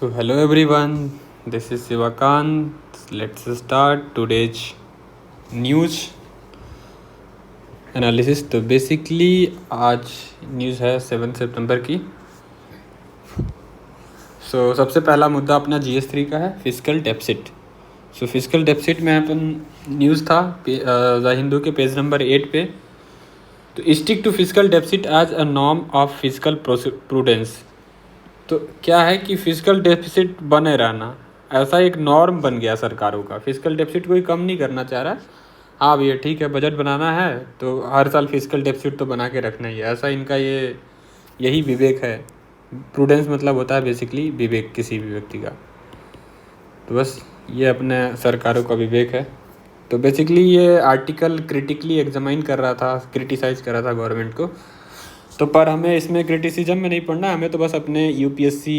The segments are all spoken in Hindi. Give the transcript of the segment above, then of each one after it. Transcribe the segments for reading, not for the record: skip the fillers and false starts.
So, hello everyone, this is Sivakant. Let's start today's news analysis. तो बेसिकली आज न्यूज़ है 7 सितंबर की। सबसे पहला मुद्दा अपना GS3 का है, फिजिकल डेफिसिट। फिजिकल डेफिसिट में अपन न्यूज़ था द हिंदू के पेज नंबर 8 पे। तो stick to physical deficit as a norm of physical prudence. तो क्या है कि फिजिकल डेफिसिट बने रहना ऐसा एक नॉर्म बन गया सरकारों का। फिजिकल डेफिसिट कोई कम नहीं करना चाह रहा। हाँ भैया ठीक है, बजट बनाना है तो हर साल फिजिकल डेफिसिट तो बना के रखना ही है, ऐसा इनका यही विवेक है। प्रूडेंस मतलब होता है बेसिकली विवेक किसी भी व्यक्ति का। तो बस ये अपने सरकारों का विवेक है। तो बेसिकली ये आर्टिकल क्रिटिकली एग्जामाइन कर रहा था, क्रिटिसाइज कर रहा था गवर्नमेंट को। तो पर हमें इसमें क्रिटिसिज्म में नहीं पढ़ना, हमें तो बस अपने UPSC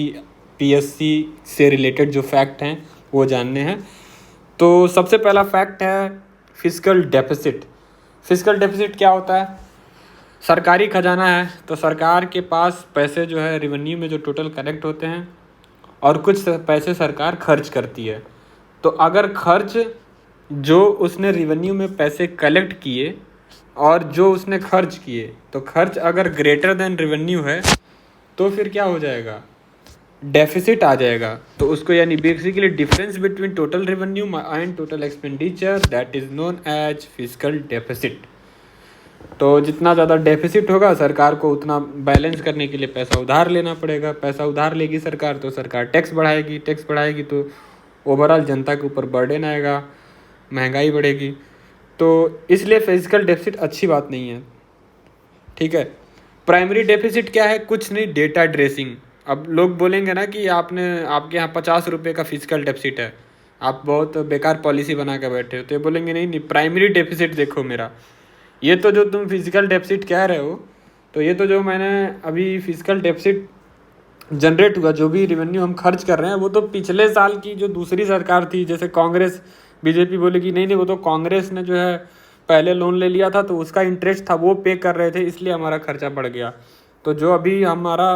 PSC से रिलेटेड जो फैक्ट हैं वो जानने हैं। तो सबसे पहला फैक्ट है फिजिकल डेफिसिट। फिजिकल डेफिसिट क्या होता है? सरकारी खजाना है तो सरकार के पास पैसे जो है रेवेन्यू में जो टोटल कलेक्ट होते हैं और कुछ पैसे सरकार खर्च करती है। तो अगर खर्च जो उसने रेवेन्यू में पैसे कलेक्ट किए और जो उसने खर्च किए, तो खर्च अगर ग्रेटर देन रेवेन्यू है तो फिर क्या हो जाएगा? डेफिसिट आ जाएगा। तो उसको यानी basically difference between total revenue and total expenditure, that is known as physical deficit. तो जितना ज़्यादा डेफिसिट होगा सरकार को उतना बैलेंस करने के लिए पैसा उधार लेना पड़ेगा। पैसा उधार लेगी सरकार तो सरकार टैक्स बढ़ाएगी, टैक्स बढ़ाएगी तो ओवरऑल जनता के ऊपर बर्डन आएगा, महंगाई बढ़ेगी। तो इसलिए फिजिकल डेफिसिट अच्छी बात नहीं है, ठीक है। प्राइमरी डेफिसिट क्या है? कुछ नहीं, डेटा ड्रेसिंग। अब लोग बोलेंगे ना कि आपके यहाँ 50 रुपये का फिजिकल डेफिसिट है, आप बहुत बेकार पॉलिसी बना के बैठे हो। तो ये बोलेंगे नहीं, प्राइमरी डेफिसिट देखो मेरा। ये तो जो तुम फिजिकल डेफिसिट कह रहे हो, तो ये तो जो मैंने अभी फिजिकल डेफिसिट जनरेट हुआ, जो भी रेवेन्यू हम खर्च कर रहे हैं, वो तो पिछले साल की जो दूसरी सरकार थी, जैसे कांग्रेस बीजेपी बोलेगी नहीं वो तो कांग्रेस ने जो है पहले लोन ले लिया था तो उसका इंटरेस्ट था वो पे कर रहे थे, इसलिए हमारा खर्चा बढ़ गया। तो जो अभी हमारा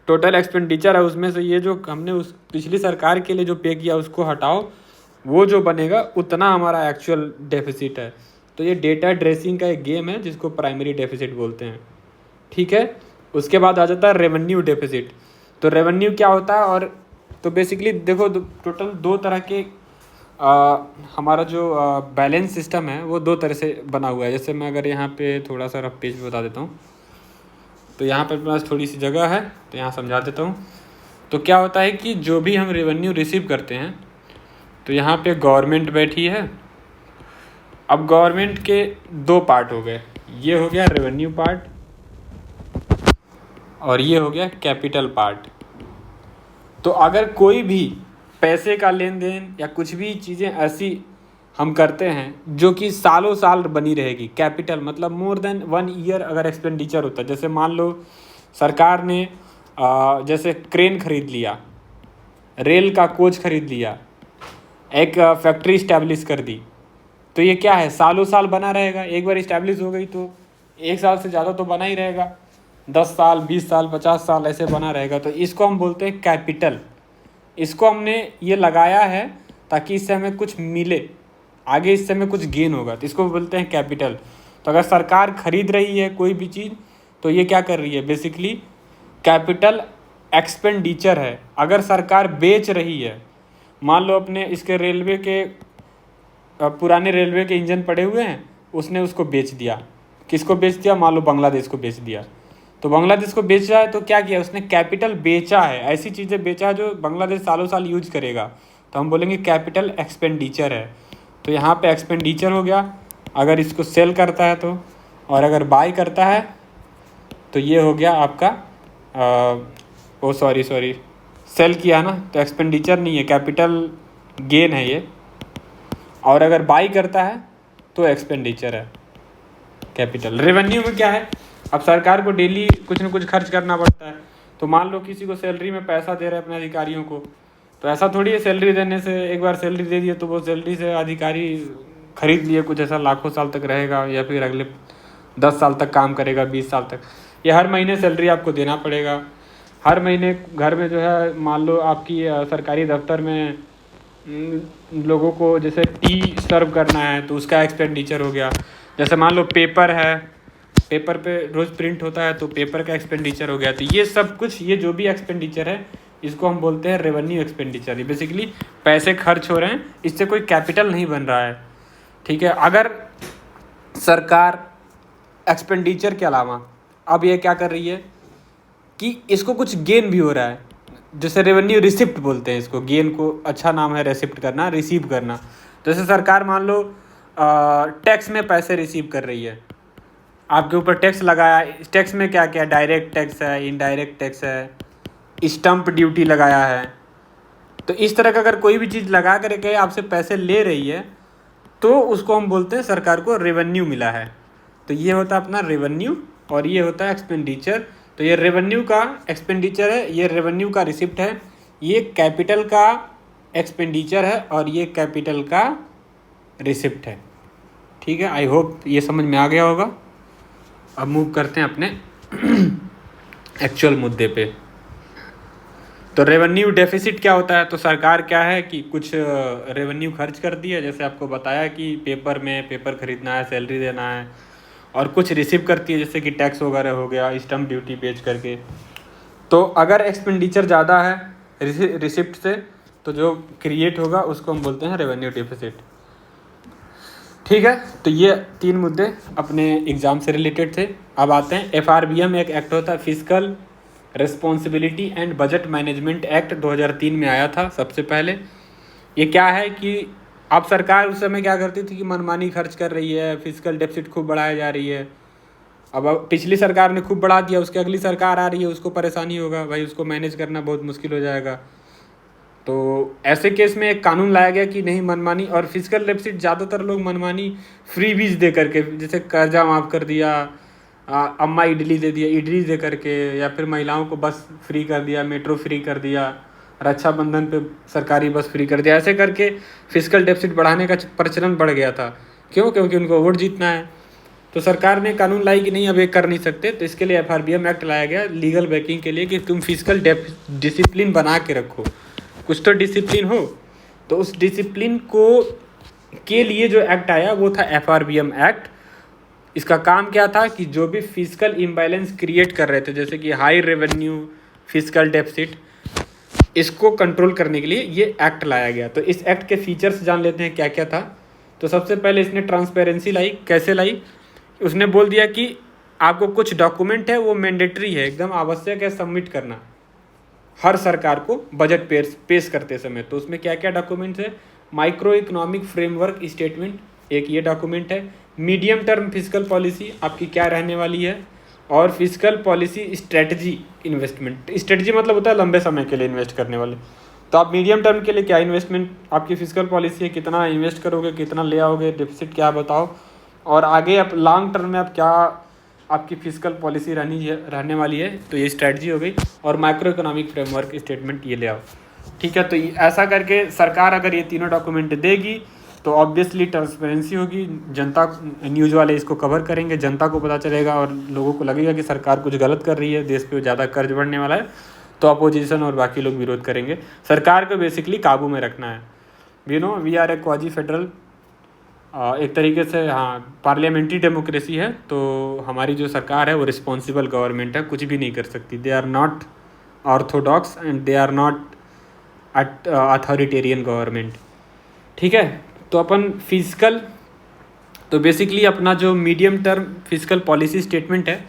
टोटल एक्सपेंडिचर है उसमें से ये जो हमने उस पिछली सरकार के लिए जो पे किया उसको हटाओ, वो जो बनेगा उतना हमारा एक्चुअल डेफिसिट है। तो ये डेटा ड्रेसिंग का एक गेम है जिसको प्राइमरी डेफिसिट बोलते हैं, ठीक है। उसके बाद आ जाता है रेवेन्यू डेफिसिट। तो रेवेन्यू क्या होता है? और तो बेसिकली देखो टोटल दो तरह के हमारा जो बैलेंस सिस्टम है वो दो तरह से बना हुआ है। जैसे मैं अगर यहाँ पे थोड़ा सा रफ पेज बता देता हूँ, तो यहाँ पर पास थोड़ी सी जगह है तो यहाँ समझा देता हूँ। तो क्या होता है कि जो भी हम रेवेन्यू रिसीव करते हैं, तो यहाँ पे गवर्नमेंट बैठी है। अब गवर्नमेंट के दो पार्ट हो गए, ये हो गया रेवेन्यू पार्ट और ये हो गया कैपिटल पार्ट। तो अगर कोई भी पैसे का लेन देन या कुछ भी चीज़ें ऐसी हम करते हैं जो कि सालों साल बनी रहेगी, कैपिटल मतलब मोर देन 1 ईयर अगर एक्सपेंडिचर होता है। जैसे मान लो सरकार ने जैसे क्रेन खरीद लिया, रेल का कोच खरीद लिया, एक फैक्ट्री इस्टेब्लिश कर दी, तो ये क्या है? सालों साल बना रहेगा। एक बार इस्टेब्लिश हो गई तो 1 साल से ज़्यादा तो बना ही रहेगा, 10 साल 20 साल 50 साल ऐसे बना रहेगा। तो इसको हम बोलते हैं कैपिटल। इसको हमने ये लगाया है ताकि इससे हमें कुछ मिले, आगे इससे हमें कुछ गेन होगा, तो इसको बोलते हैं कैपिटल। तो अगर सरकार खरीद रही है कोई भी चीज़ तो ये क्या कर रही है? बेसिकली कैपिटल एक्सपेंडिचर है। अगर सरकार बेच रही है, मान लो अपने इसके रेलवे के पुराने रेलवे के इंजन पड़े हुए हैं, उसने उसको बेच दिया। किसको बेच दिया? मान लो बांग्लादेश को बेच दिया। तो बांग्लादेश को बेचा है तो क्या किया उसने? कैपिटल बेचा है, ऐसी चीज़ें बेचा है जो बांग्लादेश सालों साल यूज करेगा, तो हम बोलेंगे कैपिटल एक्सपेंडिचर है। तो यहाँ पे एक्सपेंडिचर हो गया अगर इसको सेल करता है तो, और अगर बाय करता है तो ये हो गया आपका सॉरी सेल किया ना, तो एक्सपेंडिचर नहीं है, कैपिटल गेन है ये। और अगर बाई करता है तो एक्सपेंडिचर है, कैपिटल। रेवेन्यू में क्या है? अब सरकार को डेली कुछ ना कुछ खर्च करना पड़ता है। तो मान लो किसी को सैलरी में पैसा दे रहे हैं अपने अधिकारियों को, तो ऐसा थोड़ी है सैलरी देने से, एक बार सैलरी दे दिए तो वो सैलरी से अधिकारी खरीद लिए कुछ ऐसा लाखों साल तक रहेगा या फिर अगले 10 साल तक काम करेगा, 20 साल तक। ये हर महीने सैलरी आपको देना पड़ेगा, हर महीने घर में जो है मान लो आपकी सरकारी दफ्तर में लोगों को जैसे टी सर्व करना है तो उसका एक्सपेंडिचर हो गया। जैसे मान लो पेपर है, पेपर पे रोज़ प्रिंट होता है तो पेपर का एक्सपेंडिचर हो गया। तो ये सब कुछ, ये जो भी एक्सपेंडिचर है इसको हम बोलते हैं रेवेन्यू एक्सपेंडिचर। ये बेसिकली पैसे खर्च हो रहे हैं, इससे कोई कैपिटल नहीं बन रहा है। ठीक है, अगर सरकार एक्सपेंडिचर के अलावा अब ये क्या कर रही है कि इसको कुछ गेन भी हो रहा है, जैसे रेवेन्यू रिसिप्ट बोलते हैं इसको, गेन को अच्छा नाम है रिसिप्ट करना, रिसीव करना। जैसे सरकार मान लो टैक्स में पैसे रिसीव कर रही है, आपके ऊपर टैक्स लगाया, टैक्स में क्या क्या, डायरेक्ट टैक्स है, इनडायरेक्ट टैक्स है, स्टम्प ड्यूटी लगाया है। तो इस तरह का अगर कोई भी चीज़ लगा करके आपसे पैसे ले रही है तो उसको हम बोलते हैं सरकार को रेवेन्यू मिला है। तो ये होता है अपना रेवेन्यू और ये होता है एक्सपेंडिचर। तो ये रेवेन्यू का एक्सपेंडिचर है, ये रेवेन्यू का रिसिप्ट है, ये कैपिटल का एक्सपेंडिचर है और ये कैपिटल का रिसिप्ट है। ठीक है, आई होप ये समझ में आ गया होगा। अब मूव करते हैं अपने एक्चुअल मुद्दे पे। तो रेवेन्यू डेफिसिट क्या होता है? तो सरकार क्या है कि कुछ रेवेन्यू खर्च कर दी है, जैसे आपको बताया कि पेपर में पेपर खरीदना है, सैलरी देना है, और कुछ रिसीव करती है जैसे कि टैक्स वगैरह हो गया, स्टम्प ड्यूटी बेच करके। तो अगर एक्सपेंडिचर ज़्यादा है रिसिप्ट से तो जो क्रिएट होगा उसको हम बोलते हैं रेवेन्यू डेफिसिट। ठीक है, तो ये 3 मुद्दे अपने एग्ज़ाम से रिलेटेड थे। अब आते हैं FRBM, एक एक्ट होता है physical responsibility and budget management act, 2003 में आया था सबसे पहले। ये क्या है कि अब सरकार उस समय क्या करती थी कि मनमानी खर्च कर रही है, फिजिकल डेफिसिट खूब बढ़ाई जा रही है। अब पिछली सरकार ने खूब बढ़ा दिया, उसके अगली सरकार आ रही है, उसको परेशानी होगा भाई, उसको मैनेज करना बहुत मुश्किल हो जाएगा। तो ऐसे केस में एक कानून लाया गया कि नहीं मनमानी, और फिजिकल डेफिसिट ज़्यादातर लोग मनमानी फ्री बीज दे करके, जैसे कर्जा माफ़ कर दिया, अम्मा इडली दे दिया, इडली दे करके, या फिर महिलाओं को बस फ्री कर दिया, मेट्रो फ्री कर दिया, रक्षाबंधन पे सरकारी बस फ्री कर दिया, ऐसे करके फिजिकल डेफिसिट बढ़ाने का प्रचलन बढ़ गया था। क्यों? क्योंकि उनको वोट जीतना है। तो सरकार ने कानून लाई कि नहीं अब ये कर नहीं सकते, तो इसके लिए FRBM एक्ट लाया गया लीगल बैकिंग के लिए कि तुम फिजिकल डिसिप्लिन बना के रखो, कुछ तो डिसिप्लिन हो। तो उस डिसिप्लिन को के लिए जो एक्ट आया वो था FRBM एक्ट। इसका काम क्या था कि जो भी फिजिकल इम्बैलेंस क्रिएट कर रहे थे, जैसे कि हाई रेवेन्यू, फिजिकल डेफिसिट, इसको कंट्रोल करने के लिए ये एक्ट लाया गया। तो इस एक्ट के फीचर्स जान लेते हैं क्या क्या था। तो सबसे पहले इसने ट्रांसपेरेंसी लाई। कैसे लाई? उसने बोल दिया कि आपको कुछ डॉक्यूमेंट है वो मैंडेटरी है, एकदम आवश्यक है सबमिट करना हर सरकार को बजट पेश करते समय। तो उसमें क्या क्या डॉक्यूमेंट्स है? माइक्रो इकोनॉमिक फ्रेमवर्क स्टेटमेंट, एक ये डॉक्यूमेंट है। मीडियम टर्म फिजिकल पॉलिसी आपकी क्या रहने वाली है, और physical policy strategy investment. Strategy मतलब होता है लंबे समय के लिए इन्वेस्ट करने वाले। तो आप मीडियम टर्म के लिए क्या इन्वेस्टमेंट आपकी फिजिकल पॉलिसी है, कितना इन्वेस्ट करोगे, कितना ले आओगे, डेफिसिट क्या बताओ, और आगे आप लॉन्ग टर्म में आप क्या आपकी फिजिकल पॉलिसी रहने वाली है। तो ये स्ट्रेटजी हो गई। और माइक्रो इकोनॉमिक फ्रेमवर्क स्टेटमेंट ये ले आओ। ठीक है, तो ऐसा करके सरकार अगर ये तीनों डॉक्यूमेंट देगी तो ऑब्वियसली ट्रांसपेरेंसी होगी, जनता, न्यूज़ वाले इसको कवर करेंगे, जनता को पता चलेगा और लोगों को लगेगा कि सरकार कुछ गलत कर रही है, देश पे ज़्यादा कर्ज बढ़ने वाला है, तो अपोजिशन और बाकी लोग विरोध करेंगे। सरकार को बेसिकली काबू में रखना है। We are a quasi federal, एक तरीके से हाँ पार्लियामेंट्री डेमोक्रेसी है। तो हमारी जो सरकार है वो रिस्पॉन्सिबल गवर्नमेंट है, कुछ भी नहीं कर सकती। They are not orthodox and they are not authoritarian government. ठीक है, तो अपन फिजिकल, तो बेसिकली अपना जो medium term physical policy statement है,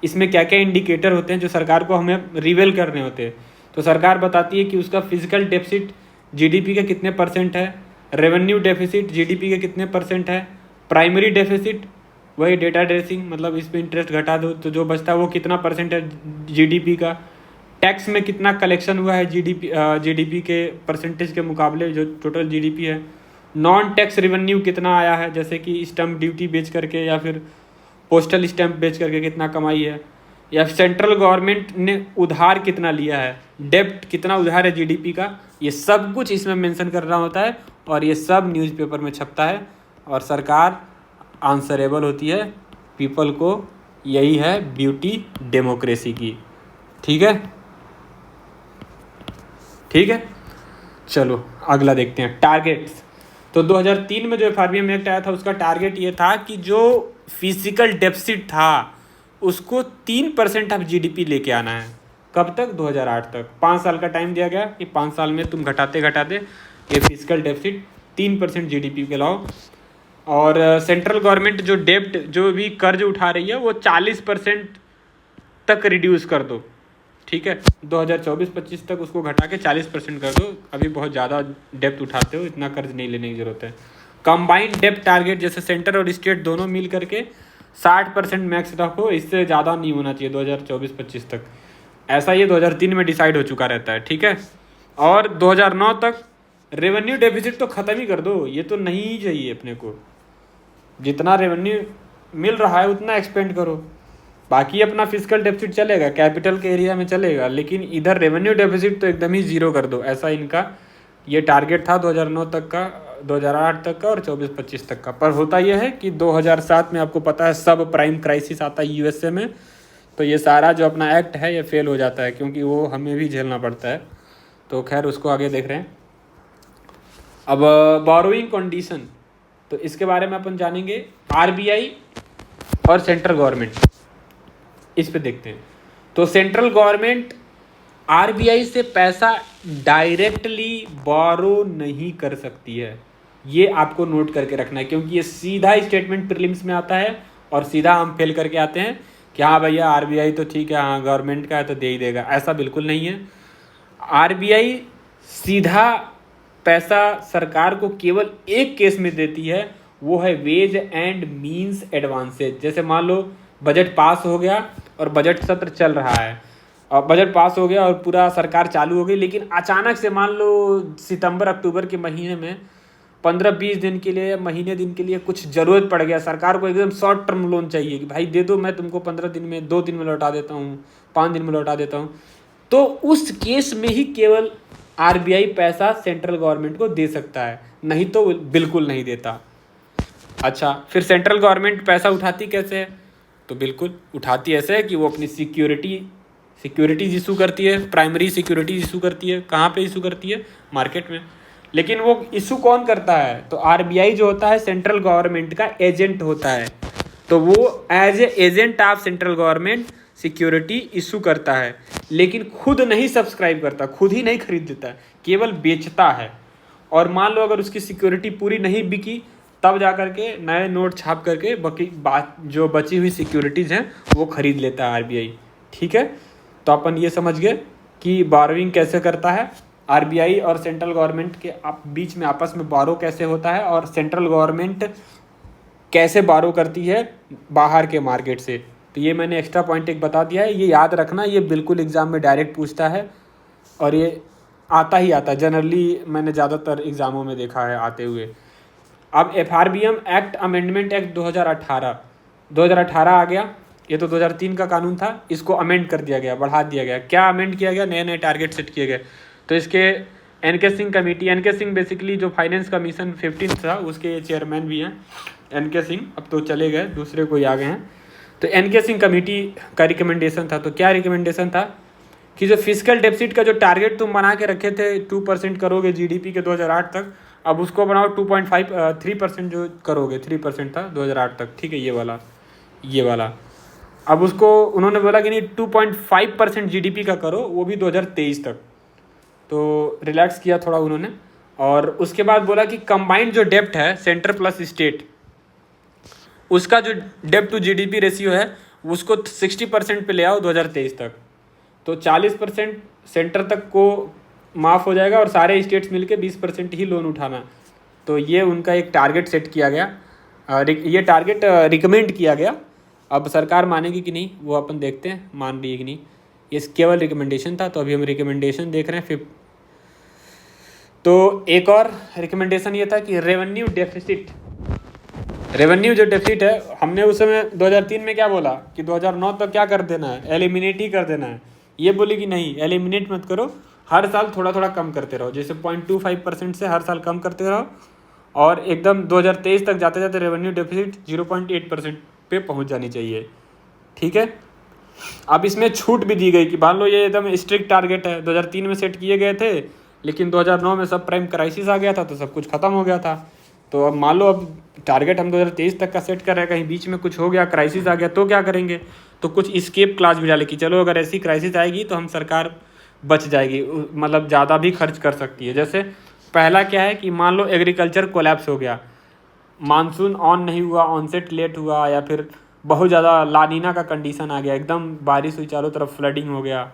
इसमें क्या क्या इंडिकेटर होते हैं जो सरकार को हमें रिवेल करने होते हैं। तो सरकार बताती है कि उसका फिजिकल डेफिसिट जीडीपी के कितने % है, रेवेन्यू डेफिसिट जीडीपी के कितने % है, प्राइमरी डेफिसिट वही डेटा ड्रेसिंग, मतलब इस पर इंटरेस्ट घटा दो तो जो बचता है वो कितना % है जीडीपी का, टैक्स में कितना कलेक्शन हुआ है जीडीपी के परसेंटेज के मुकाबले जो टोटल जीडीपी है, नॉन टैक्स रेवेन्यू कितना आया है, जैसे कि स्टैम्प ड्यूटी बेच करके या फिर पोस्टल स्टैम्प बेच करके कितना कमाई है, या सेंट्रल गवर्नमेंट ने उधार कितना लिया है, डेब्ट कितना उधार है जीडीपी का, ये सब कुछ इसमें मेंशन कर रहा होता है और ये सब न्यूज़पेपर में छपता है और सरकार आंसरेबल होती है पीपल को। यही है ब्यूटी डेमोक्रेसी की। ठीक है, ठीक है, चलो अगला देखते हैं, टारगेट्स। तो 2003 में जो FRBM एक्ट आया था उसका टारगेट ये था कि जो फिजिकल डेफिसिट था उसको 3% ऑफ GDP लेके आना है। कब तक? 2008 तक। 5 साल का टाइम दिया गया कि 5 साल में तुम घटाते घटाते ये फिजिकल डेफिसिट 3% GDP के लाओ। और सेंट्रल गवर्नमेंट जो डेब्ट, जो भी कर्ज उठा रही है, वो 40% तक रिड्यूस कर दो। ठीक है, 2024-25 तक उसको घटा के 40% कर दो। अभी बहुत ज़्यादा डेब्ट उठाते हो, इतना कर्ज नहीं लेने की ज़रूरत है। कंबाइंड डेब्ट टारगेट जैसे सेंटर और स्टेट दोनों मिल करके 60% मैक्स रखो, इससे ज़्यादा नहीं होना चाहिए 2024-25 तक। ऐसा ये 2003 में डिसाइड हो चुका रहता है। ठीक है, और 2009 तक रेवेन्यू डेफिसिट तो ख़त्म ही कर दो, ये तो नहीं ही चाहिए अपने को। जितना रेवेन्यू मिल रहा है उतना एक्सपेंड करो, बाकी अपना फिजिकल डेफिसिट चलेगा, कैपिटल के एरिया में चलेगा, लेकिन इधर रेवेन्यू डेफिसिट तो एकदम ही जीरो कर दो। ऐसा इनका ये टारगेट था 2009 तक का, 2008 तक का और 24-25 तक का। पर होता यह है कि 2007 में आपको पता है सब प्राइम क्राइसिस आता है USA में, तो ये सारा जो अपना एक्ट है ये फेल हो जाता है, क्योंकि वो हमें भी झेलना पड़ता है। तो खैर उसको आगे देख रहे हैं। अब बोरोइंग कंडीशन, तो इसके बारे में अपन जानेंगे। RBI और सेंट्रल गवर्नमेंट, इस पे देखते हैं। तो सेंट्रल गवर्नमेंट RBI से पैसा डायरेक्टली बोरो नहीं कर सकती है, ये आपको नोट करके रखना है, क्योंकि ये सीधा स्टेटमेंट प्रीलिम्स में आता है और सीधा हम फेल करके आते हैं कि हाँ भैया RBI तो ठीक है, हाँ गवर्नमेंट का है तो दे ही देगा। ऐसा बिल्कुल नहीं है। RBI सीधा पैसा सरकार को केवल एक केस में देती है, वो है वेज एंड मीन्स एडवांसेज। जैसे मान लो बजट पास हो गया और बजट सत्र चल रहा है, और बजट पास हो गया और पूरा सरकार चालू हो गई, लेकिन अचानक से मान लो सितंबर अक्टूबर के महीने में 15-20 दिन के लिए, महीने दिन के लिए कुछ ज़रूरत पड़ गया, सरकार को एकदम शॉर्ट टर्म लोन चाहिए कि भाई दे दो, मैं तुमको 15 दिन में, 2 दिन में लौटा देता हूँ, 5 दिन में लौटा देता हूँ। तो उस केस में ही केवल RBI पैसा सेंट्रल गवर्नमेंट को दे सकता है, नहीं तो बिल्कुल नहीं देता। अच्छा, फिर सेंट्रल गवर्नमेंट पैसा उठाती कैसे है? तो बिल्कुल उठाती ऐसे है कि वो अपनी सिक्योरिटीज इशू करती है, प्राइमरी सिक्योरिटीज इशू करती है। कहाँ पे इशू करती है? मार्केट में। लेकिन वो इशू कौन करता है? तो RBI जो होता है सेंट्रल गवर्नमेंट का एजेंट होता है, तो वो as a agent of central government security issue करता है, लेकिन खुद नहीं सब्सक्राइब करता, खुद ही नहीं खरीद देता, केवल बेचता है। और मान लो अगर उसकी सिक्योरिटी पूरी नहीं बिकी, तब जा करके नए नोट छाप करके जो बची हुई सिक्योरिटीज़ हैं वो खरीद लेता है RBI। ठीक है, तो अपन ये समझ गए कि बारोइंग कैसे करता है RBI, और सेंट्रल गवर्नमेंट के बीच में आपस में बारो कैसे होता है, और सेंट्रल गवर्नमेंट कैसे बारो करती है बाहर के मार्केट से। तो ये मैंने एक्स्ट्रा पॉइंट एक बता दिया है, ये याद रखना, ये बिल्कुल एग्ज़ाम में डायरेक्ट पूछता है और ये आता ही आता है, जनरली मैंने ज़्यादातर एग्ज़ामों में देखा है आते हुए। अब FRBM एक्ट अमेंडमेंट एक्ट 2018 आ गया। ये तो 2003 का कानून था, इसको अमेंड कर दिया गया, बढ़ा दिया गया। क्या अमेंड किया गया? नए नए टारगेट सेट किए गए। तो इसके NK Singh committee, NK Singh basically जो फाइनेंस कमीशन 15 था उसके चेयरमैन भी हैं NK सिंह, अब तो चले गए, दूसरे कोई आ गए हैं। तो NK सिंह कमेटी का रिकमेंडेशन था। तो क्या रिकमेंडेशन था कि जो फिजिकल डेफिसिट का जो टारगेट तुम बना के रखे थे 2% करोगे GDP के 2008 तक, अब उसको बनाओ 3% जो करोगे, 3% था 2008 तक। ठीक है, ये वाला अब उसको उन्होंने बोला कि नहीं 2.5% GDP का करो, वो भी 2023 तक। तो रिलैक्स किया थोड़ा उन्होंने। और उसके बाद बोला कि कंबाइंड जो डेप्ट है सेंटर प्लस स्टेट, उसका जो डेप्ट टू GDP रेशियो है उसको 60% पे ले आओ 2023 तक। तो 40% सेंटर तक को माफ़ हो जाएगा और सारे स्टेट्स मिलके 20% ही लोन उठाना। तो ये उनका एक टारगेट सेट किया गया, ये टारगेट रिकमेंड किया गया। अब सरकार मानेगी कि नहीं वो अपन देखते हैं, मान रही है कि नहीं। ये केवल रिकमेंडेशन था, तो अभी हम रिकमेंडेशन देख रहे हैं। तो एक और रिकमेंडेशन ये था कि रेवेन्यू जो डेफिसिट है, हमने उस समय 2003 में क्या बोला कि 2009 तक क्या कर देना है, एलिमिनेट ही कर देना है। ये बोले कि नहीं, एलिमिनेट मत करो, हर साल थोड़ा थोड़ा कम करते रहो, जैसे 0.25% से हर साल कम करते रहो, और एकदम 2023 तक जाते जाते रेवेन्यू डेफिसिट 0.8% पे पहुंच जानी चाहिए। ठीक है, अब इसमें छूट भी दी गई कि मान लो ये एकदम स्ट्रिक्ट टारगेट है, 2003 में सेट किए गए थे, लेकिन 2009 में सब प्राइम क्राइसिस आ गया था तो सब कुछ ख़त्म हो गया था। तो अब मान लो अब टारगेट हम 2023 तक का सेट कर रहे हैं, कहीं बीच में कुछ हो गया, क्राइसिस आ गया तो क्या करेंगे? तो कुछ इस्केप क्लास भी डाले कि चलो अगर ऐसी क्राइसिस आएगी तो हम सरकार बच जाएगी, मतलब ज़्यादा भी खर्च कर सकती है। जैसे पहला क्या है कि मान लो एग्रीकल्चर कोलैप्स हो गया, मानसून ऑन नहीं हुआ, ऑनसेट लेट हुआ, या फिर बहुत ज़्यादा लानीना का कंडीशन आ गया, एकदम बारिश हुई, चारों तरफ फ्लडिंग हो गया,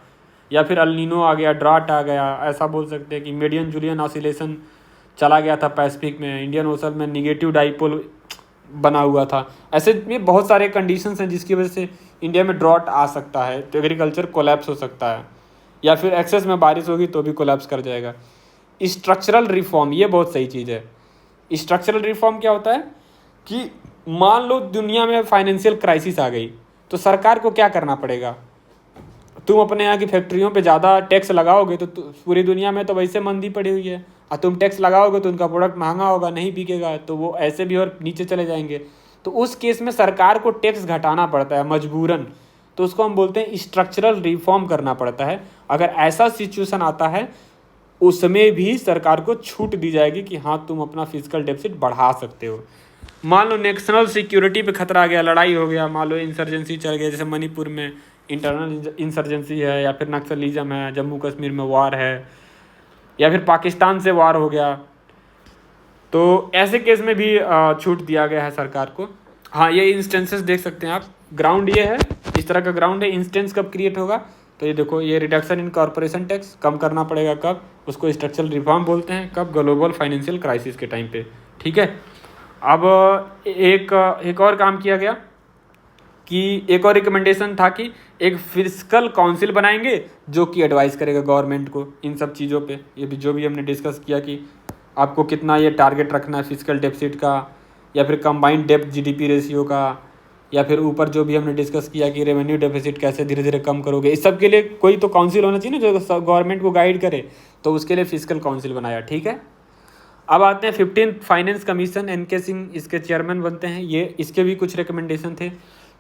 या फिर अल्नीनो आ गया, ड्राट आ गया। ऐसा बोल सकते हैं कि मीडियन जूलियन ऑसिलेशन चला गया था पैसिफिक में, इंडियन ओशन में निगेटिव डाइपोल बना हुआ था। ऐसे में बहुत सारे कंडीशंस हैं जिसकी वजह से इंडिया में ड्रॉट आ सकता है, तो एग्रीकल्चर कोलैप्स हो सकता है, या फिर एक्सेस में बारिश होगी तो भी कोलैप्स कर जाएगा। स्ट्रक्चरल रिफॉर्म, ये बहुत सही चीज़ है। स्ट्रक्चरल रिफॉर्म क्या होता है कि मान लो दुनिया में फाइनेंशियल क्राइसिस आ गई तो सरकार को क्या करना पड़ेगा? तुम अपने यहाँ की फैक्ट्रियों पे ज़्यादा टैक्स लगाओगे तो पूरी दुनिया में तो वैसे मंदी पड़ी हुई है, और तुम टैक्स लगाओगे तो उनका प्रोडक्ट महंगा होगा, नहीं बिकेगा, तो वो ऐसे भी और नीचे चले जाएंगे। तो उस केस में सरकार को टैक्स घटाना पड़ता है मजबूरन, तो उसको हम बोलते हैं स्ट्रक्चरल रिफॉर्म करना पड़ता है। अगर ऐसा सिचुएशन आता है उसमें भी सरकार को छूट दी जाएगी कि हाँ तुम अपना फिजिकल डेफिसिट बढ़ा सकते हो। मान लो नेशनल सिक्योरिटी पे खतरा आ गया, लड़ाई हो गया, मान लो इंसर्जेंसी चल गया, जैसे मणिपुर में इंटरनल इंसर्जेंसी है, या फिर नक्सलिज्म है, जम्मू कश्मीर में वार है, या फिर पाकिस्तान से वार हो गया, तो ऐसे केस में भी छूट दिया गया है सरकार को। हाँ, ये इंस्टेंसेस देख सकते हैं आप, ग्राउंड ये है, इस तरह का ग्राउंड है। इंस्टेंस कब क्रिएट होगा? तो ये देखो, ये रिडक्शन इन कॉर्पोरेशन टैक्स कम करना पड़ेगा कब? उसको स्ट्रक्चरल रिफॉर्म बोलते हैं। कब? ग्लोबल फाइनेंशियल क्राइसिस के टाइम पे। ठीक है, अब एक और काम किया गया कि एक और रिकमेंडेशन था कि एक फिस्कल काउंसिल बनाएंगे जो कि एडवाइस करेगा गवर्नमेंट को इन सब चीज़ों पे। ये भी जो भी हमने डिस्कस किया कि आपको कितना ये टारगेट रखना है फिस्कल डेफिसिट का, या फिर कंबाइंड डेब्ट जीडीपी रेशियो का, या फिर ऊपर जो भी हमने डिस्कस किया कि रेवेन्यू डेफिसिट कैसे धीरे धीरे कम करोगे। इस सब के लिए कोई तो काउंसिल होना चाहिए ना जो गवर्नमेंट को गाइड करे, तो उसके लिए फिस्कल काउंसिल बनाया। ठीक है, अब आते हैं 15th finance commission, N K Singh इसके चेयरमैन बनते हैं। ये इसके भी कुछ रिकमेंडेशन थे।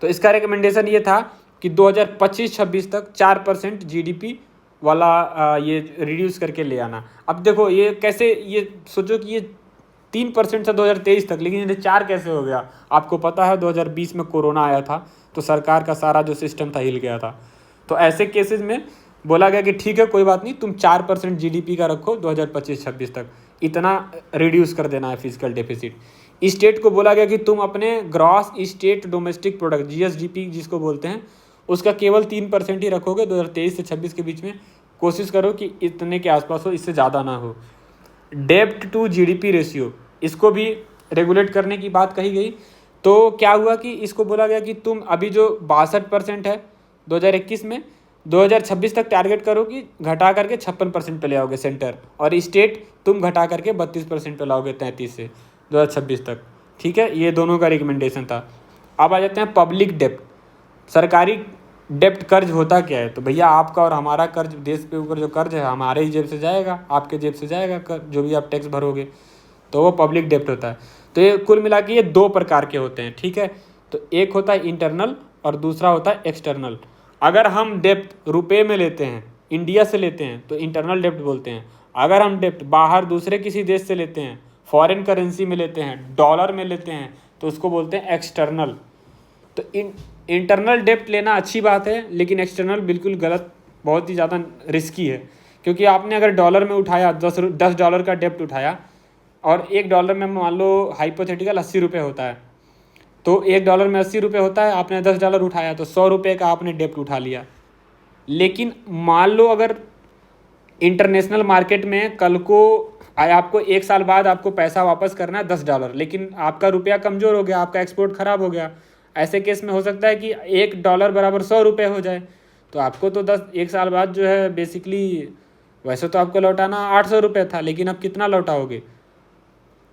तो इसका रिकमेंडेशन ये था कि 2025-26 तक 4% जीडीपी वाला ये रिड्यूस करके ले आना। अब देखो ये कैसे, ये सोचो कि ये 3% था 2023 तक, लेकिन ये 4 कैसे हो गया? आपको पता है 2020 में कोरोना आया था तो सरकार का सारा जो सिस्टम था हिल गया था। तो ऐसे केसेस में बोला गया कि ठीक है कोई बात नहीं, तुम 4% जीडीपी का रखो 2025-26 तक, इतना रिड्यूस कर देना है फिजिकल डेफिसिट। स्टेट को बोला गया कि तुम अपने gross state domestic product GSDP जिसको बोलते हैं उसका केवल 3% ही रखोगे 2023 से 26 के बीच में। कोशिश करो कि इतने के आसपास हो, इससे ज़्यादा ना हो। डेब्ट टू जीडीपी रेशियो, इसको भी रेगुलेट करने की बात कही गई। तो क्या हुआ कि इसको बोला गया कि तुम अभी जो 62% है 2021 में, 2026 तक टारगेट करो कि घटा करके 56% पे ले आओगे सेंटर, और स्टेट तुम घटा करके 32% पे लाओगे 33 से 2026 तक। ठीक है, ये दोनों का रिकमेंडेशन था। अब आ जाते हैं पब्लिक डेप्ट, सरकारी डेप्ट। कर्ज होता क्या है? तो भैया आपका और हमारा कर्ज, देश के ऊपर जो कर्ज है हमारे ही जेब से जाएगा, आपके जेब से जाएगा कर्ज, जो भी आप टैक्स भरोगे, तो वो पब्लिक डेप्ट होता है। तो ये कुल मिला के ये 2 प्रकार के होते हैं। ठीक है, तो एक होता है इंटरनल और दूसरा होता है एक्सटर्नल। अगर हम डेप्ट रुपए में लेते हैं, इंडिया से लेते हैं, तो इंटरनल डेप्ट बोलते हैं। अगर हम डेप्ट बाहर दूसरे किसी देश से लेते हैं, फॉरेन करेंसी में लेते हैं, डॉलर में लेते हैं, तो उसको बोलते हैं एक्सटर्नल। तो इंटरनल डेप्ट लेना अच्छी बात है, लेकिन एक्सटर्नल बिल्कुल गलत, बहुत ही ज़्यादा रिस्की है। क्योंकि आपने अगर डॉलर में उठाया, $10 का डेप्ट उठाया, और $1 में मान लो हाइपोथेटिकल 80 रुपये होता है, तो $1 में 80 रुपये होता है, आपने $10 उठाया तो 100 रुपये का आपने डेप्ट उठा लिया। लेकिन मान लो अगर इंटरनेशनल मार्केट में कल को आपको 1 साल बाद आपको पैसा वापस करना है $10, लेकिन आपका रुपया कमज़ोर हो गया, आपका एक्सपोर्ट ख़राब हो गया, ऐसे केस में हो सकता है कि $1 बराबर 100 रुपये हो जाए। तो आपको तो 1 साल बाद जो है बेसिकली, वैसे तो आपको लौटाना 800 रुपये था, लेकिन अब कितना लौटाओगे?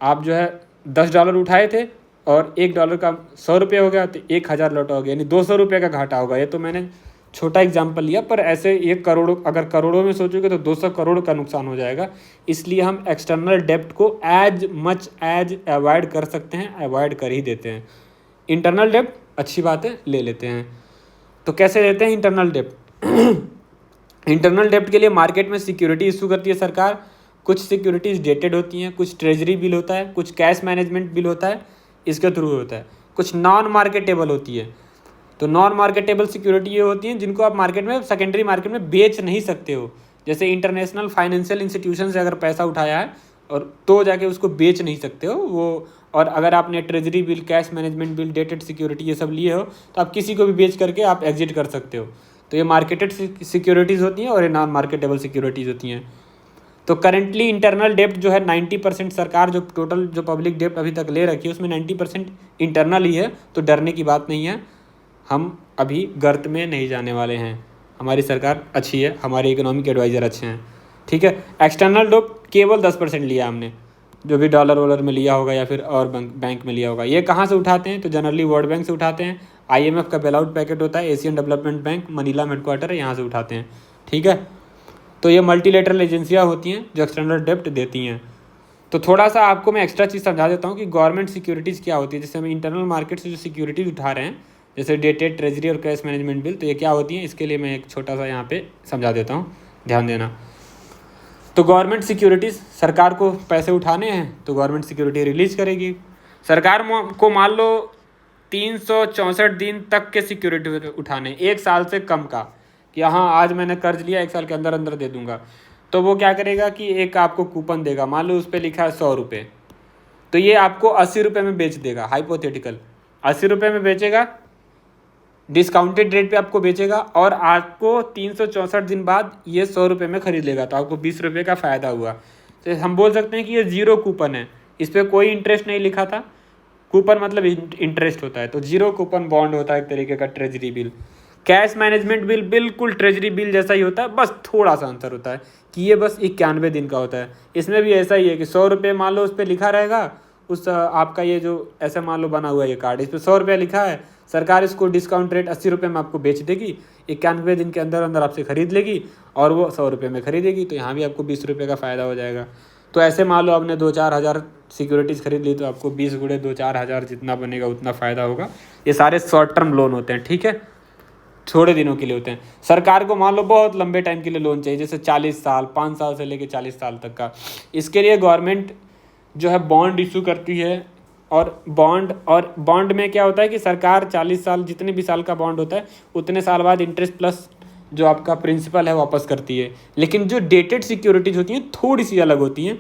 आप जो है $10 उठाए थे और $1 का 100 रुपये हो गया, तो 1000 लौटाओगे, यानी 200 रुपये का घाटा होगा। ये तो मैंने छोटा एग्जाम्पल लिया, पर ऐसे 1 करोड़, अगर करोड़ों में सोचोगे तो 200 करोड़ का नुकसान हो जाएगा। इसलिए हम एक्सटर्नल डेप्ट को एज मच एज अवॉइड कर सकते हैं, अवॉइड कर ही देते हैं। इंटरनल डेप्ट अच्छी बात है, ले लेते हैं। तो कैसे लेते हैं इंटरनल डेप्ट? इंटरनल डेप्ट के लिए मार्केट में सिक्योरिटी इशू करती है सरकार, कुछ सिक्योरिटीज़ डेटेड होती हैं, कुछ ट्रेजरी बिल होता है, कुछ कैश मैनेजमेंट बिल होता है, इसके थ्रू होता है, कुछ नॉन मार्केटेबल होती है। तो नॉन मार्केटेबल सिक्योरिटी ये होती हैं जिनको आप मार्केट में, सेकेंडरी मार्केट में बेच नहीं सकते हो। जैसे इंटरनेशनल फाइनेंशियल इंस्टीट्यूशन से अगर पैसा उठाया है और तो जाके उसको बेच नहीं सकते हो वो। और अगर आपने treasury bill, cash management bill, dated security ये सब लिए हो तो आप किसी को भी बेच करके आप एग्जिट कर सकते हो। तो ये मार्केटेड सिक्योरिटीज़ होती हैं और ये नॉन मार्केटेबल सिक्योरिटीज़ होती हैं। तो करेंटली इंटरनल डेप्ट जो है 90% सरकार जो टोटल जो पब्लिक डेप्ट अभी तक ले रखी है उसमें 90% इंटरनल ही है। तो डरने की बात नहीं है, हम अभी गर्त में नहीं जाने वाले हैं। हमारी सरकार अच्छी है, हमारे इकोनॉमिक एडवाइज़र अच्छे हैं, ठीक है। एक्सटर्नल डेप्ट केवल 10% लिया हमने, जो भी डॉलर वॉलर में लिया होगा या फिर और बैंक में लिया होगा। ये कहाँ से उठाते हैं? तो जनरली वर्ल्ड बैंक से उठाते हैं। IMF का बेल आउट पैकेट होता है, एशियन डेवलपमेंट बैंक, मनीला में हेडक्वार्टर है, यहाँ से उठाते हैं, ठीक है। तो ये मल्टीलेटरल एजेंसियाँ होती हैं जो एक्सटर्नल डेप्ट देती हैं। तो थोड़ा सा आपको मैं एक्स्ट्रा चीज़ समझा देता हूँ कि गवर्नमेंट सिक्योरिटीज़ क्या होती है। जैसे हम इंटरनल मार्केट से जो सिक्योरिटीज़ उठा रहे हैं, जैसे डेटेड, ट्रेजरी और कैश मैनेजमेंट बिल, तो ये क्या होती हैं इसके लिए मैं एक छोटा सा यहाँ पे समझा देता हूँ, ध्यान देना। तो गवर्नमेंट सिक्योरिटीज़, सरकार को पैसे उठाने हैं तो गवर्नमेंट सिक्योरिटी रिलीज करेगी। सरकार को मान लो 364 दिन तक के सिक्योरिटी उठाने, 1 साल से कम का, कि हाँ आज मैंने कर्ज लिया 1 साल के अंदर अंदर दे दूंगा। तो वो क्या करेगा कि एक आपको कूपन देगा, मान लो उस पर लिखा है 100 रुपये, तो ये आपको 80 रुपये में बेच देगा। हाइपोथेटिकल 80 रुपये में बेचेगा, डिस्काउंटेड रेट पे आपको बेचेगा और आपको 364 दिन बाद ये 100 रुपये में खरीद लेगा, तो आपको 20 रुपये का फ़ायदा हुआ। तो हम बोल सकते हैं कि ये ज़ीरो कूपन है, इस पर कोई इंटरेस्ट नहीं लिखा था। कूपन मतलब इंटरेस्ट होता है, तो जीरो कूपन बॉन्ड होता है एक तरीके का treasury bill. Cash management bill बिल्कुल ट्रेजरी बिल जैसा ही होता है, बस थोड़ा सा अंतर होता है कि ये बस 91 दिन का होता है। इसमें भी ऐसा ही है कि 100 रुपये मान लो उस पर लिखा रहेगा, उस आपका ये जो ऐसा मान लो बना हुआ है ये कार्ड, इस पर 100 रुपये लिखा है, सरकार इसको डिस्काउंट रेट 80 रुपये में आपको बेच देगी, 91 दिन के अंदर अंदर आपसे खरीद लेगी और वो 100 रुपये में खरीदेगी, तो यहाँ भी आपको 20 रुपये का फ़ायदा हो जाएगा। तो ऐसे मान लो आपने 2-4 हज़ार सिक्योरिटीज़ खरीद ली तो आपको 20 गुणे 2-4 हज़ार जितना बनेगा उतना फ़ायदा होगा। ये सारे शॉर्ट टर्म लोन होते हैं, ठीक है, थोड़े दिनों के लिए होते हैं। सरकार को मान लो बहुत लंबे टाइम के लिए लोन चाहिए, जैसे 40 साल, 5 साल से लेकर 40 साल तक का। इसके लिए गवर्नमेंट जो है बॉन्ड इशू करती है। और बॉन्ड में क्या होता है कि सरकार 40 साल, जितने भी साल का बॉन्ड होता है उतने साल बाद इंटरेस्ट प्लस जो आपका प्रिंसिपल है वापस करती है। लेकिन जो डेटेड सिक्योरिटीज़ होती हैं थोड़ी सी अलग होती हैं,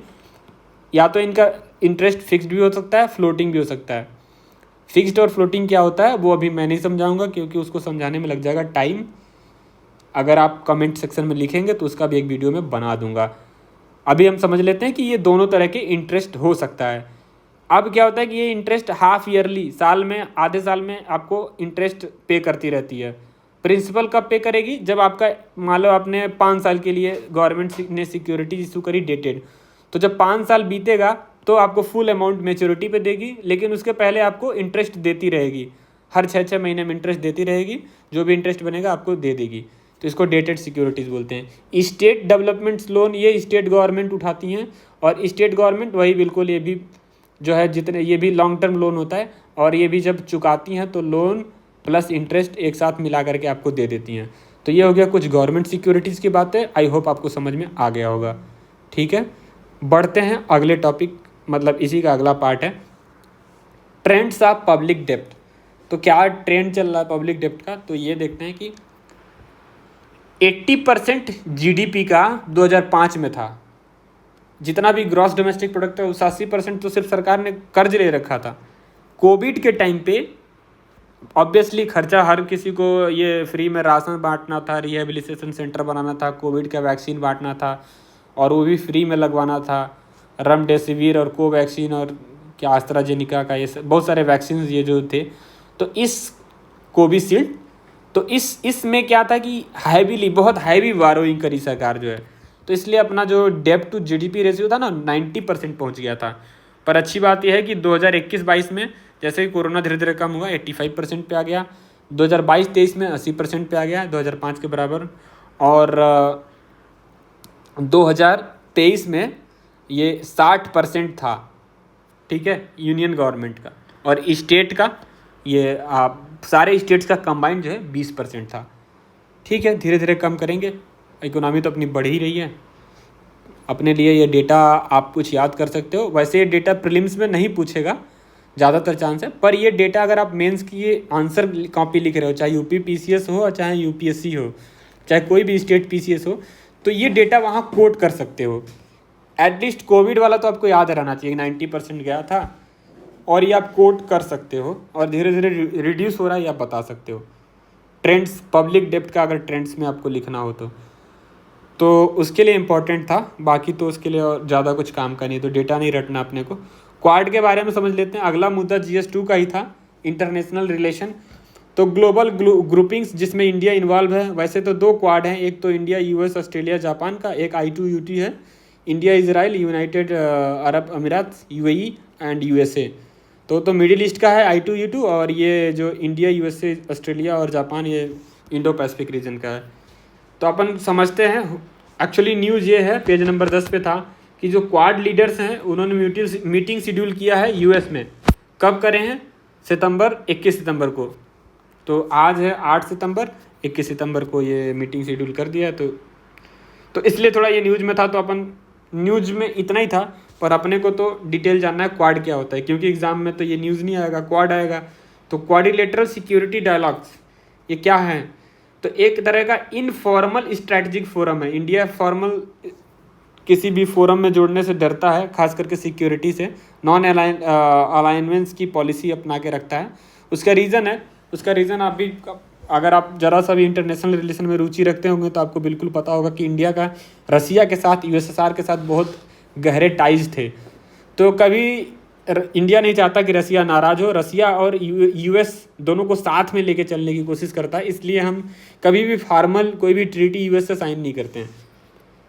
या तो इनका इंटरेस्ट फिक्स्ड भी हो सकता है, फ्लोटिंग भी हो सकता है। फिक्स्ड और फ्लोटिंग क्या होता है वो अभी मैं नहीं समझाऊंगा, क्योंकि उसको समझाने में लग जाएगा टाइम। अगर आप कमेंट सेक्शन में लिखेंगे तो उसका भी एक वीडियो में बना दूंगा। अभी हम समझ लेते हैं कि ये दोनों तरह के इंटरेस्ट हो सकता है। अब क्या होता है कि ये इंटरेस्ट हाफ ईयरली, साल में, आधे साल में आपको इंटरेस्ट पे करती रहती है। प्रिंसिपल कब पे करेगी? जब आपका मान लो आपने 5 साल के लिए गवर्नमेंट ने सिक्योरिटी इशू करी डेटेड, तो जब 5 साल बीतेगा तो आपको फुल अमाउंट मेच्योरिटी पे देगी, लेकिन उसके पहले आपको इंटरेस्ट देती रहेगी, हर 6-6 महीने में इंटरेस्ट देती रहेगी, जो भी इंटरेस्ट बनेगा आपको दे देगी। तो इसको डेटेड सिक्योरिटीज़ बोलते हैं। स्टेट डेवलपमेंट लोन ये स्टेट गवर्नमेंट उठाती हैं, और स्टेट गवर्नमेंट वही बिल्कुल ये भी जो है जितने, ये भी लॉन्ग टर्म लोन होता है, और ये भी जब चुकाती हैं तो लोन प्लस इंटरेस्ट एक साथ मिला करके आपको दे देती हैं। तो ये हो गया कुछ गवर्नमेंट सिक्योरिटीज़ की बातें। आई होप आपको समझ में आ गया होगा, ठीक है। बढ़ते हैं अगले टॉपिक, मतलब इसी का अगला पार्ट है ट्रेंड्स ऑफ पब्लिक डेप्ट। तो क्या ट्रेंड चल रहा है पब्लिक डेप्ट का? तो ये देखते हैं कि 80% GDP का 2005 में था। जितना भी ग्रॉस डोमेस्टिक प्रोडक्ट है उस 80% तो सिर्फ सरकार ने कर्ज ले रखा था। कोविड के टाइम पे ऑब्वियसली खर्चा, हर किसी को ये फ्री में राशन बांटना था, रिहेबिलिटेशन सेंटर बनाना था, कोविड का वैक्सीन बांटना था, और वो भी फ्री में लगवाना था। रेमडेसिविर और कोवैक्सीन और क्या एस्ट्राजेनिका का, ये बहुत सारे वैक्सीन ये जो थे। तो इस कोविशील्ड, तो इसमें क्या था कि बहुत हैवी बारोइंग करी सरकार जो है, तो इसलिए अपना जो डेप्ट टू GDP रेशियो था ना 90% पहुंच गया था। पर अच्छी बात यह है कि 2021-22 में जैसे ही कोरोना धीरे धीरे कम हुआ 85% पे आ गया, 2022-23 में 80% पे आ गया, 2005 के बराबर, और 2023 में ये 60% था, ठीक है, यूनियन गवर्नमेंट का। और स्टेट का ये सारे स्टेट्स का कंबाइंड जो है 20% था, ठीक है। धीरे धीरे कम करेंगे, इकोनॉमी तो अपनी बढ़ ही रही है। अपने लिए ये डेटा आप कुछ याद कर सकते हो। वैसे ये डेटा प्रीलिम्स में नहीं पूछेगा ज़्यादातर चांस है, पर ये डेटा अगर आप मेंस की ये आंसर कॉपी लिख रहे हो, चाहे यूपी पीसीएस हो और चाहे यूपीएससी हो, चाहे कोई भी स्टेट पीसीएस हो, तो ये डेटा वहाँ कोट कर सकते हो। एटलीस्ट कोविड वाला तो आपको याद रहना चाहिए, 90% गया था, और ये आप कोट कर सकते हो और धीरे धीरे रिड्यूस हो रहा है, ये आप बता सकते हो। ट्रेंड्स, पब्लिक डेप्थ का अगर ट्रेंड्स में आपको लिखना हो तो उसके लिए इम्पोर्टेंट था। बाकी तो उसके लिए और ज़्यादा कुछ काम का नहीं, तो डेटा नहीं रटना अपने को। क्वाड के बारे में समझ लेते हैं। अगला मुद्दा GS2 का ही था, इंटरनेशनल रिलेशन। तो ग्लोबल ग्रुपिंग्स जिसमें इंडिया इन्वॉल्व है। वैसे तो 2 क्वाड हैं, एक तो इंडिया US ऑस्ट्रेलिया जापान का, एक I2UT है, इंडिया इजराइल यूनाइटेड अरब अमीरात UAE एंड USA। तो मिडिल ईस्ट का है I2U2, और ये जो इंडिया USA ऑस्ट्रेलिया और जापान, ये इंडो पैसिफिक रीजन का है। तो अपन समझते हैं। एक्चुअली न्यूज़ ये है, पेज नंबर 10 पे था, कि जो क्वाड लीडर्स हैं उन्होंने मीटिंग शेड्यूल किया है US में। कब करें हैं? 21 सितंबर को। तो आज है 8 सितंबर, 21 सितंबर को ये मीटिंग शेड्यूल कर दिया। तो इसलिए थोड़ा ये न्यूज़ में था, तो अपन न्यूज़ में इतना ही था, पर अपने को तो डिटेल जानना है क्वाड क्या होता है, क्योंकि एग्जाम में तो ये न्यूज़ नहीं आएगा, क्वाड आएगा। तो क्वाड्रिलेटरल सिक्योरिटी डायलॉग्स ये क्या है? तो एक तरह का इनफॉर्मल स्ट्रैटेजिक फोरम है। इंडिया फॉर्मल किसी भी फोरम में जोड़ने से डरता है, खास करके सिक्योरिटी से। नॉन अलाइनमेंट्स की पॉलिसी अपना के रखता है। उसका रीज़न आप भी, अगर आप ज़रा सा भी इंटरनेशनल रिलेशन में रुचि रखते होंगे तो आपको बिल्कुल पता होगा कि इंडिया का रसिया के साथ, USSR के साथ बहुत गहरे टाइज थे। तो कभी इंडिया नहीं चाहता कि रसिया नाराज़ हो। रसिया और US दोनों को साथ में लेके चलने की कोशिश करता है, इसलिए हम कभी भी फॉर्मल कोई भी ट्रीटी US से साइन नहीं करते हैं।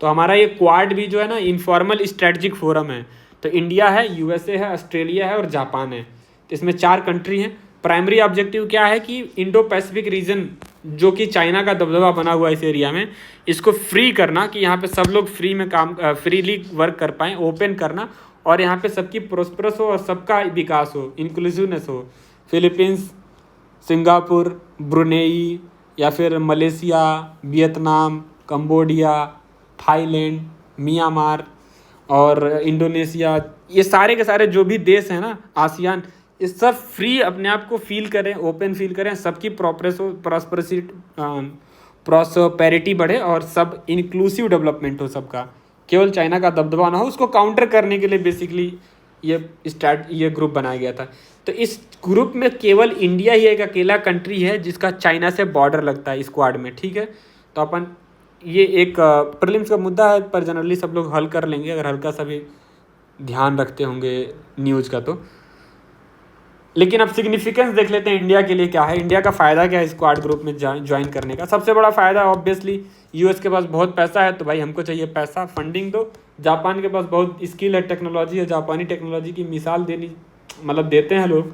तो हमारा ये क्वाड भी जो है ना, इनफॉर्मल स्ट्रेटजिक फोरम है। तो इंडिया है, USA है, ऑस्ट्रेलिया है और जापान है। तो इसमें 4 कंट्री हैं। प्राइमरी ऑब्जेक्टिव क्या है कि इंडो पैसिफिक रीजन, जो कि चाइना का दबदबा बना हुआ है इस एरिया में, इसको फ्री करना, कि यहाँ पे सब लोग फ्रीली वर्क कर पाएँ, ओपन करना, और यहाँ पे सबकी प्रोस्परस हो और सबका विकास हो, इंक्लूसिवनेस हो। फिलीपींस, सिंगापुर, ब्रुनेई, या फिर Malaysia, Vietnam, Cambodia, Thailand, Myanmar और इंडोनेशिया, ये सारे के सारे जो भी देश हैं ना, आसियान, ये सब फ्री अपने आप को फील करें, ओपन फील करें, सबकी प्रॉस्पेरिटी बढ़े और सब इंक्लूसिव डेवलपमेंट हो सबका। केवल चाइना का दबदबा ना हो, उसको काउंटर करने के लिए बेसिकली ये ग्रुप बनाया गया था। तो इस ग्रुप में केवल इंडिया ही एक अकेला कंट्री है जिसका चाइना से बॉर्डर लगता है स्क्वाड में, ठीक है। तो अपन ये एक प्रीलिम्स का मुद्दा है, पर जनरली सब लोग हल कर लेंगे अगर हल्का सा भी ध्यान रखते होंगे न्यूज़ का। तो लेकिन अब सिग्निफिकेंस देख लेते हैं इंडिया के लिए क्या है, इंडिया का फ़ायदा क्या है स्क्वाड ग्रुप में ज्वाइन करने का। सबसे बड़ा फ़ायदा ऑब्वियसली US के पास बहुत पैसा है, तो भाई हमको चाहिए पैसा, फंडिंग दो। जापान के पास बहुत स्किल है, टेक्नोलॉजी है, जापानी टेक्नोलॉजी की मिसाल देते हैं लोग।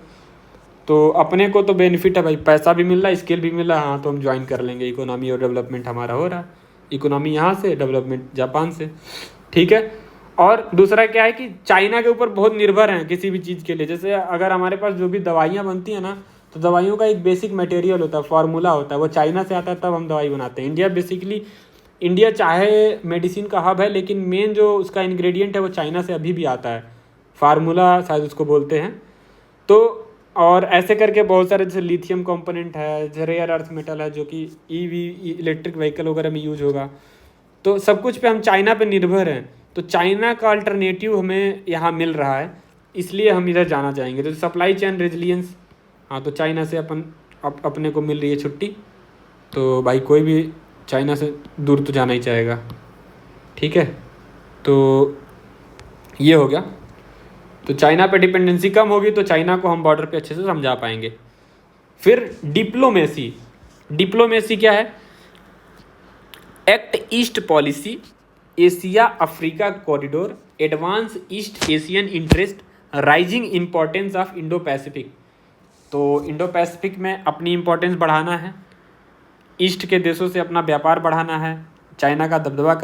तो अपने को तो बेनिफिट है भाई, पैसा भी मिल रहा है, स्किल भी मिल रहा है, हाँ तो हम ज्वाइन कर लेंगे। इकोनॉमी और डेवलपमेंट हमारा हो रहा है, इकोनॉमी यहाँ से, डेवलपमेंट जापान से, ठीक है। और दूसरा क्या है कि चाइना के ऊपर बहुत निर्भर हैं किसी भी चीज़ के लिए। जैसे अगर हमारे पास जो भी दवाइयाँ बनती हैं ना, तो दवाइयों का एक बेसिक मटेरियल होता है, फार्मूला होता है, वो चाइना से आता है, तब हम दवाई बनाते हैं। इंडिया चाहे मेडिसिन का हब है, लेकिन मेन जो उसका इंग्रेडिएंट है वो चाइना से अभी भी आता है, फार्मूला शायद उसको बोलते हैं। तो और ऐसे करके बहुत सारे, जैसे लिथियम कंपोनेंट है, जैसे रेयर अर्थ मेटल है, जो कि EV इलेक्ट्रिक व्हीकल वगैरह में यूज होगा। तो सब कुछ पे हम चाइना पे निर्भर हैं। तो चाइना का अल्टरनेटिव हमें यहाँ मिल रहा है, इसलिए हम इधर जाना चाहेंगे। तो सप्लाई चेन रेजिलियंस, हाँ तो चाइना से अपने को मिल रही है छुट्टी, तो भाई कोई भी चाइना से दूर तो जाना ही चाहेगा, ठीक है। तो ये हो गया। तो चाइना पे डिपेंडेंसी कम होगी, तो चाइना को हम बॉर्डर पे अच्छे से समझा पाएंगे। फिर डिप्लोमेसी क्या है? Act east policy, Asia Africa corridor, advance east Asian interest, rising importance of Indo Pacific. तो इंडो पैसिफिक में अपनी इम्पोर्टेंस बढ़ाना है, ईस्ट के देशों से अपना व्यापार बढ़ाना है, चाइना का दबदबा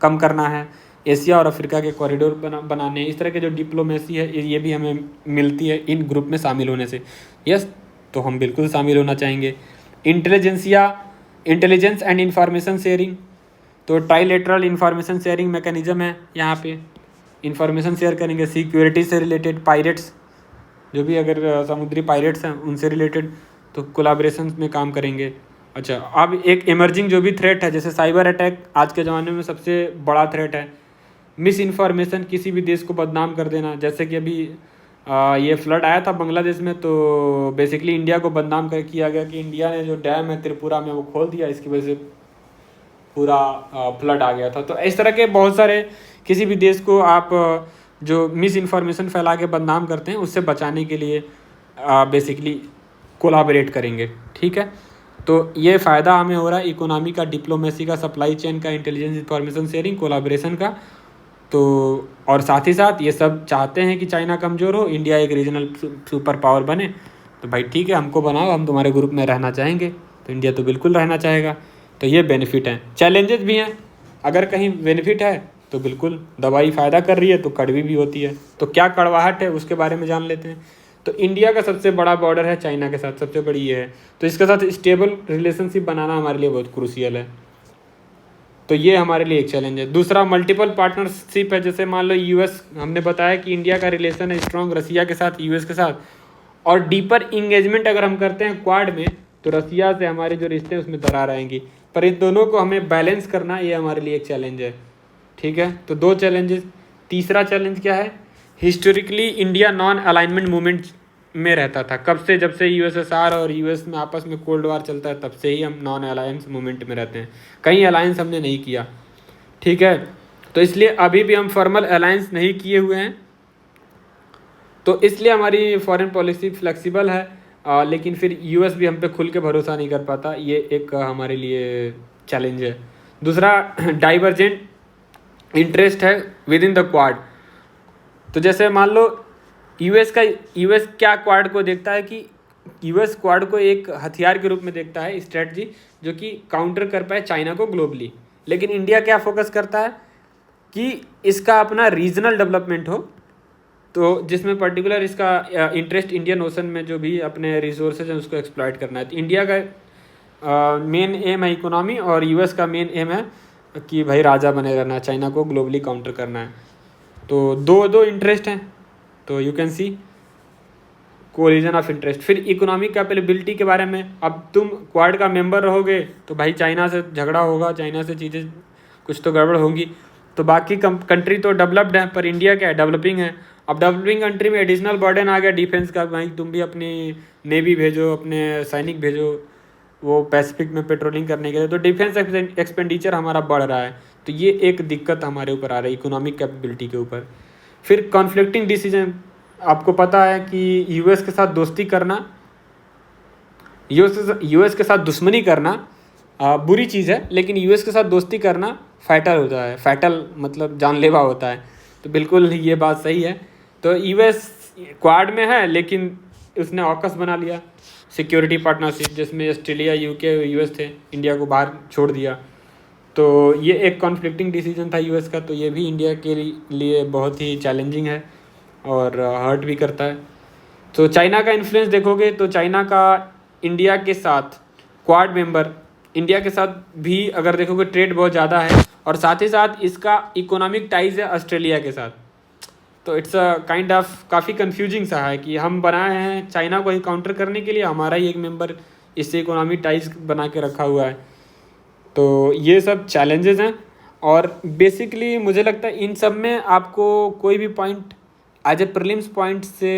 कम करना है, एशिया और अफ्रीका के कॉरिडोर बनाने। इस तरह के जो डिप्लोमेसी है ये भी हमें मिलती है इन ग्रुप में शामिल होने से। यस, तो हम बिल्कुल शामिल होना चाहेंगे। इंटेलिजेंस एंड इंफॉर्मेशन शेयरिंग, तो ट्राइलेटरल इंफॉर्मेशन शेयरिंग मैकेनिज्म है, यहाँ पे इंफॉर्मेशन शेयर करेंगे सिक्योरिटी से रिलेटेड, पायरेट्स जो भी अगर समुद्री पायरेट्स हैं उनसे रिलेटेड तो कोलाब्रेशन में काम करेंगे। अच्छा, अब एक इमर्जिंग जो भी थ्रेट है, जैसे साइबर अटैक आज के ज़माने में सबसे बड़ा थ्रेट है। मिस इन्फॉर्मेशन, किसी भी देश को बदनाम कर देना, जैसे कि अभी ये फ्लड आया था बांग्लादेश में, तो बेसिकली इंडिया को बदनाम कर किया गया कि इंडिया ने जो डैम है त्रिपुरा में वो खोल दिया, इसकी वजह से पूरा फ्लड आ गया था। तो इस तरह के बहुत सारे, किसी भी देश को आप जो मिस इन्फॉर्मेशन फैला के बदनाम करते हैं उससे बचाने के लिए बेसिकली कोलाबरेट करेंगे। ठीक है, तो ये फ़ायदा हमें हो रहा है इकोनॉमी का, डिप्लोमेसी का, सप्लाई चेन का, इंटेलिजेंस इंफॉर्मेशन शेयरिंग, कोलाबरेशन का। तो और साथ ही साथ ये सब चाहते हैं कि चाइना कमज़ोर हो, इंडिया एक रीजनल सुपर पावर बने। तो भाई ठीक है, हमको बनाओ, हम तुम्हारे ग्रुप में रहना चाहेंगे। तो इंडिया तो बिल्कुल रहना चाहेगा। तो ये बेनिफिट हैं। चैलेंजेस भी हैं, अगर कहीं बेनिफिट है तो बिल्कुल दवाई फ़ायदा कर रही है तो कड़वी भी होती है। तो क्या कड़वाहट है उसके बारे में जान लेते हैं। तो इंडिया का सबसे बड़ा बॉर्डर है चाइना के साथ, सबसे बड़ी ये है। तो इसके साथ स्टेबल रिलेशनशिप बनाना हमारे लिए बहुत क्रूशियल है। तो ये हमारे लिए एक चैलेंज है। दूसरा मल्टीपल पार्टनरशिप है, जैसे मान लो यूएस, हमने बताया कि इंडिया का रिलेशन है स्ट्रॉन्ग रसिया के साथ, यूएस के साथ, और डीपर इंगेजमेंट अगर हम करते हैं क्वाड में तो रसिया से हमारे जो रिश्ते हैं उसमें दरार आएंगी। पर इन दोनों को हमें बैलेंस करना, ये हमारे लिए एक चैलेंज है। ठीक है, तो दो चैलेंजेस। तीसरा चैलेंज क्या है, historically India non alignment movement में रहता था। कब से, जब से यूएसएसआर और यूएस में आपस में कोल्ड वार चलता है तब से ही हम नॉन अलायंस मूवमेंट में रहते हैं, कहीं अलायंस हमने नहीं किया। ठीक है, तो इसलिए अभी भी हम फॉर्मल अलायंस नहीं किए हुए हैं, तो इसलिए हमारी फॉरेन पॉलिसी फ्लेक्सिबल है। लेकिन फिर यूएस भी हम पे खुल के भरोसा नहीं कर पाता, ये एक हमारे लिए चैलेंज है। दूसरा डाइवर्जेंट इंटरेस्ट है विद इन द क्वाड। तो जैसे मान लो यूएस क्या क्वाड को देखता है कि यूएस क्वाड को एक हथियार के रूप में देखता है, स्ट्रेटजी जो कि काउंटर कर पाए चाइना को ग्लोबली। लेकिन इंडिया क्या फोकस करता है कि इसका अपना रीजनल डेवलपमेंट हो, तो जिसमें पर्टिकुलर इसका इंटरेस्ट इंडियन ओशन में जो भी अपने रिसोर्सेज हैं उसको एक्सप्लॉइट करना है। तो इंडिया का मेन एम है इकोनॉमी, और यूएस का मेन एम है कि भाई राजा बने रहना है, चाइना को ग्लोबली काउंटर करना है। तो दो इंटरेस्ट हैं, तो you can see collision of interest. फिर इकोनॉमिक कैपेबिलिटी के बारे में, अब तुम क्वाड का मेंबर रहोगे तो भाई चाइना से झगड़ा होगा, चाइना से चीज़ें कुछ तो गड़बड़ होंगी। तो बाकी कंट्री तो डेवलप्ड है, पर इंडिया क्या है, डेवलपिंग है। अब डेवलपिंग कंट्री में एडिशनल बर्डन आ गया डिफेंस का, भाई तुम भी अपनी नेवी भेजो, अपने सैनिक भेजो वो पैसिफिक में पेट्रोलिंग करने के लिए, तो डिफेंस एक्सपेंडिचर हमारा बढ़ रहा है। तो ये एक दिक्कत हमारे ऊपर आ रही है इकोनॉमिक कैपेबिलिटी के ऊपर। फिर कॉन्फ्लिक्टिंग डिसीजन, आपको पता है कि यूएस के साथ दोस्ती करना, यूएस के साथ दुश्मनी करना बुरी चीज़ है, लेकिन यूएस के साथ दोस्ती करना फैटल होता है। फैटल मतलब जानलेवा होता है। तो बिल्कुल ये बात सही है। तो यूएस क्वाड में है लेकिन उसने ऑकस बना लिया सिक्योरिटी पार्टनरशिप, जिसमें ऑस्ट्रेलिया, यूके, यूएस थे, इंडिया को बाहर छोड़ दिया। तो ये एक कॉन्फ्लिक्टिंग डिसीजन था यूएस का। तो ये भी इंडिया के लिए बहुत ही चैलेंजिंग है और हर्ट भी करता है। तो चाइना का इन्फ्लुएंस देखोगे तो चाइना का इंडिया के साथ क्वाड मेंबर, इंडिया के साथ भी अगर देखोगे ट्रेड बहुत ज़्यादा है, और साथ ही साथ इसका इकोनॉमिक टाइज है ऑस्ट्रेलिया के साथ। तो इट्स अ काइंड ऑफ काफ़ी कंफ्यूजिंग सा है कि हम बनाए हैं चाइना को ही काउंटर करने के लिए, हमारा ही एक मेंबर इससे इकोनॉमिक टाइज बना के रखा हुआ है। तो ये सब चैलेंजेस हैं, और बेसिकली मुझे लगता है इन सब में आपको कोई भी point as a prelims point से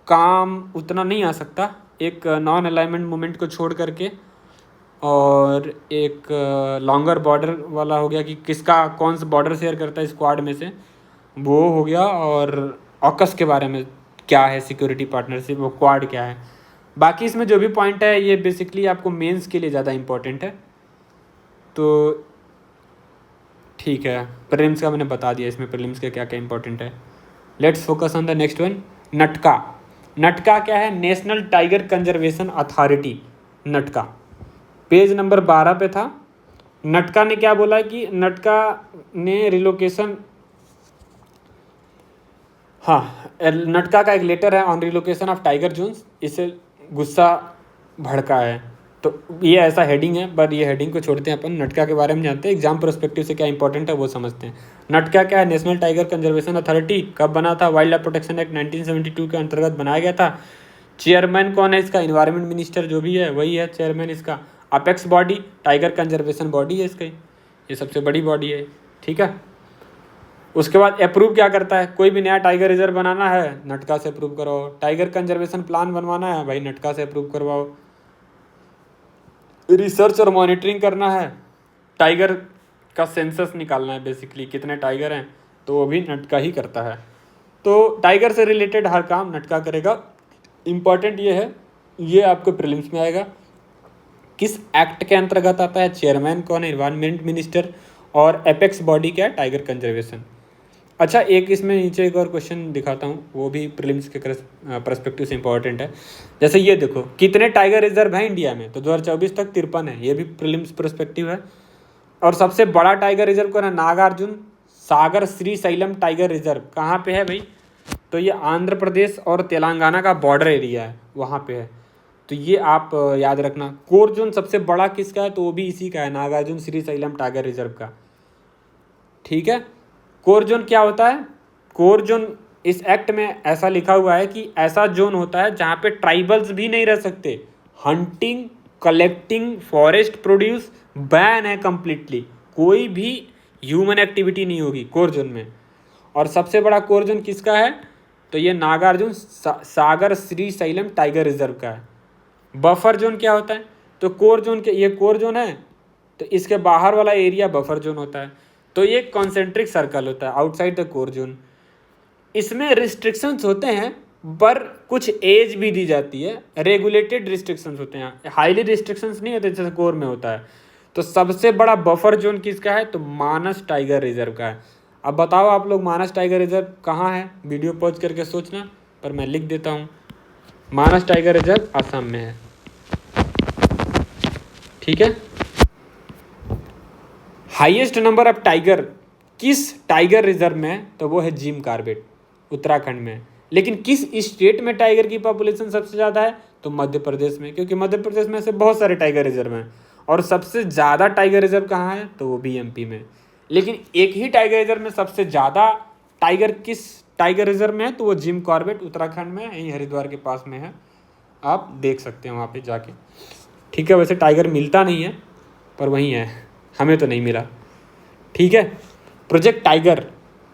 काम उतना नहीं आ सकता। एक नॉन अलाइनमेंट मूवमेंट को छोड़ करके, और एक लॉन्गर बॉर्डर वाला हो गया कि किसका कौन सा बॉर्डर शेयर करता है स्क्वाड में से, वो हो गया। और ऑकस के बारे में क्या है सिक्योरिटी पार्टनरशिप, वो क्वाड क्या है। बाकी इसमें जो भी पॉइंट है ये बेसिकली आपको मेंस के लिए ज़्यादा इम्पोर्टेंट है। तो ठीक है, प्रीलिम्स का मैंने बता दिया, इसमें प्रीलिम्स के क्या क्या इंपॉर्टेंट है। Let's focus on the next one, NTCA. NTCA क्या है, national tiger conservation authority, NTCA. Page number 12 पे था। नटका ने क्या बोला कि नटका ने रिलोकेशन, हाँ, नटका का एक लेटर है on relocation of tiger zones, इससे गुस्सा भड़का है। तो ये ऐसा हेडिंग है, पर ये हेडिंग को छोड़ते हैं, अपन नटका के बारे में जानते हैं। एग्जाम पर्सपेक्टिव से क्या इंपॉर्टेंट है वो समझते हैं। नटका क्या है? National tiger conservation authority. कब बना था? वाइल्ड लाइफ प्रोटेक्शन एक्ट 1972 के अंतर्गत बनाया गया था। चेयरमैन कौन है इसका? इन्वायरमेंट मिनिस्टर जो भी है वही है चेयरमैन इसका। Apex body tiger conservation body है इसकी, ये सबसे बड़ी बॉडी है, ठीक है। उसके बाद अप्रूव क्या करता है? कोई भी नया टाइगर रिजर्व बनाना है, नटका से अप्रूव करवाओ। टाइगर कंजर्वेशन प्लान बनवाना है, भाई नटका से अप्रूव करवाओ। रिसर्च और मॉनिटरिंग करना है, टाइगर का सेंसस निकालना है, बेसिकली कितने टाइगर हैं, तो वो भी नटका ही करता है। तो टाइगर से रिलेटेड हर काम नटका करेगा। इम्पॉर्टेंट ये है, ये आपको प्रीलिम्स में आएगा। किस एक्ट के अंतर्गत आता है? चेयरमैन कौन है? Environment minister. और एपेक्स बॉडी क्या है? Tiger conservation. अच्छा, एक इसमें नीचे एक और क्वेश्चन दिखाता हूँ, वो भी प्रीलिम्स के पर्सपेक्टिव से इंपॉर्टेंट है। जैसे ये देखो, कितने टाइगर रिजर्व हैं इंडिया में? तो 2024 तक 53 है, ये भी प्रीलिम्स पर्सपेक्टिव है। और सबसे बड़ा टाइगर रिजर्व कौन है? Nagarjuna Sagar Srisailam tiger reserve. कहाँ पे है भाई? तो ये आंध्र प्रदेश और तेलंगाना का बॉर्डर एरिया है, वहाँ पे है। तो ये आप याद रखना। कोर जोन सबसे बड़ा किसका है? तो वो भी इसी का है, नागार्जुन श्रीशैलम टाइगर रिजर्व का, ठीक है। कोर जोन क्या होता है? कोर जोन इस एक्ट में ऐसा लिखा हुआ है कि ऐसा जोन होता है जहाँ पे ट्राइबल्स भी नहीं रह सकते। Hunting, collecting, forest produce ban है कंप्लीटली, कोई भी ह्यूमन एक्टिविटी नहीं होगी कोर जोन में। और सबसे बड़ा कोर जोन किसका है? तो ये नागार्जुन सागर श्रीशैलम टाइगर रिजर्व का है। बफर जोन क्या होता है? तो कोर जोन के, ये कोर जोन है तो इसके बाहर वाला एरिया बफर जोन होता है। तो ये कॉन्सेंट्रिक सर्कल होता है आउटसाइड द कोर जोन। इसमें रिस्ट्रिक्शंस होते हैं, पर कुछ एज भी दी जाती है। रेगुलेटेड रिस्ट्रिक्शंस होते हैं, हाईली रिस्ट्रिक्शंस नहीं होते जैसे कोर में होता है। तो सबसे बड़ा बफर जोन किसका है? तो मानस टाइगर रिजर्व का है। अब बताओ आप लोग, मानस टाइगर रिजर्व कहाँ है? वीडियो पॉज करके सोचना, पर मैं लिख देता हूँ। मानस टाइगर रिजर्व असम में है, ठीक है। हाईएस्ट नंबर ऑफ टाइगर किस टाइगर रिजर्व में है? तो वो है जिम कॉर्बेट, उत्तराखंड में। लेकिन किस स्टेट में टाइगर की पॉपुलेशन सबसे ज़्यादा है? तो मध्य प्रदेश में, क्योंकि मध्य प्रदेश में से बहुत सारे टाइगर रिजर्व हैं। और सबसे ज़्यादा टाइगर रिजर्व कहाँ है? तो वो भी एमपी में। लेकिन एक ही टाइगर रिजर्व में सबसे ज़्यादा टाइगर किस टाइगर रिजर्व में है? तो वो जिम कॉर्बेट उत्तराखंड में, यहीं हरिद्वार के पास में है, आप देख सकते हैं वहाँ पे जाके, ठीक है। वैसे टाइगर मिलता नहीं है, पर वहीं है, हमें तो नहीं मिला, ठीक है। प्रोजेक्ट टाइगर,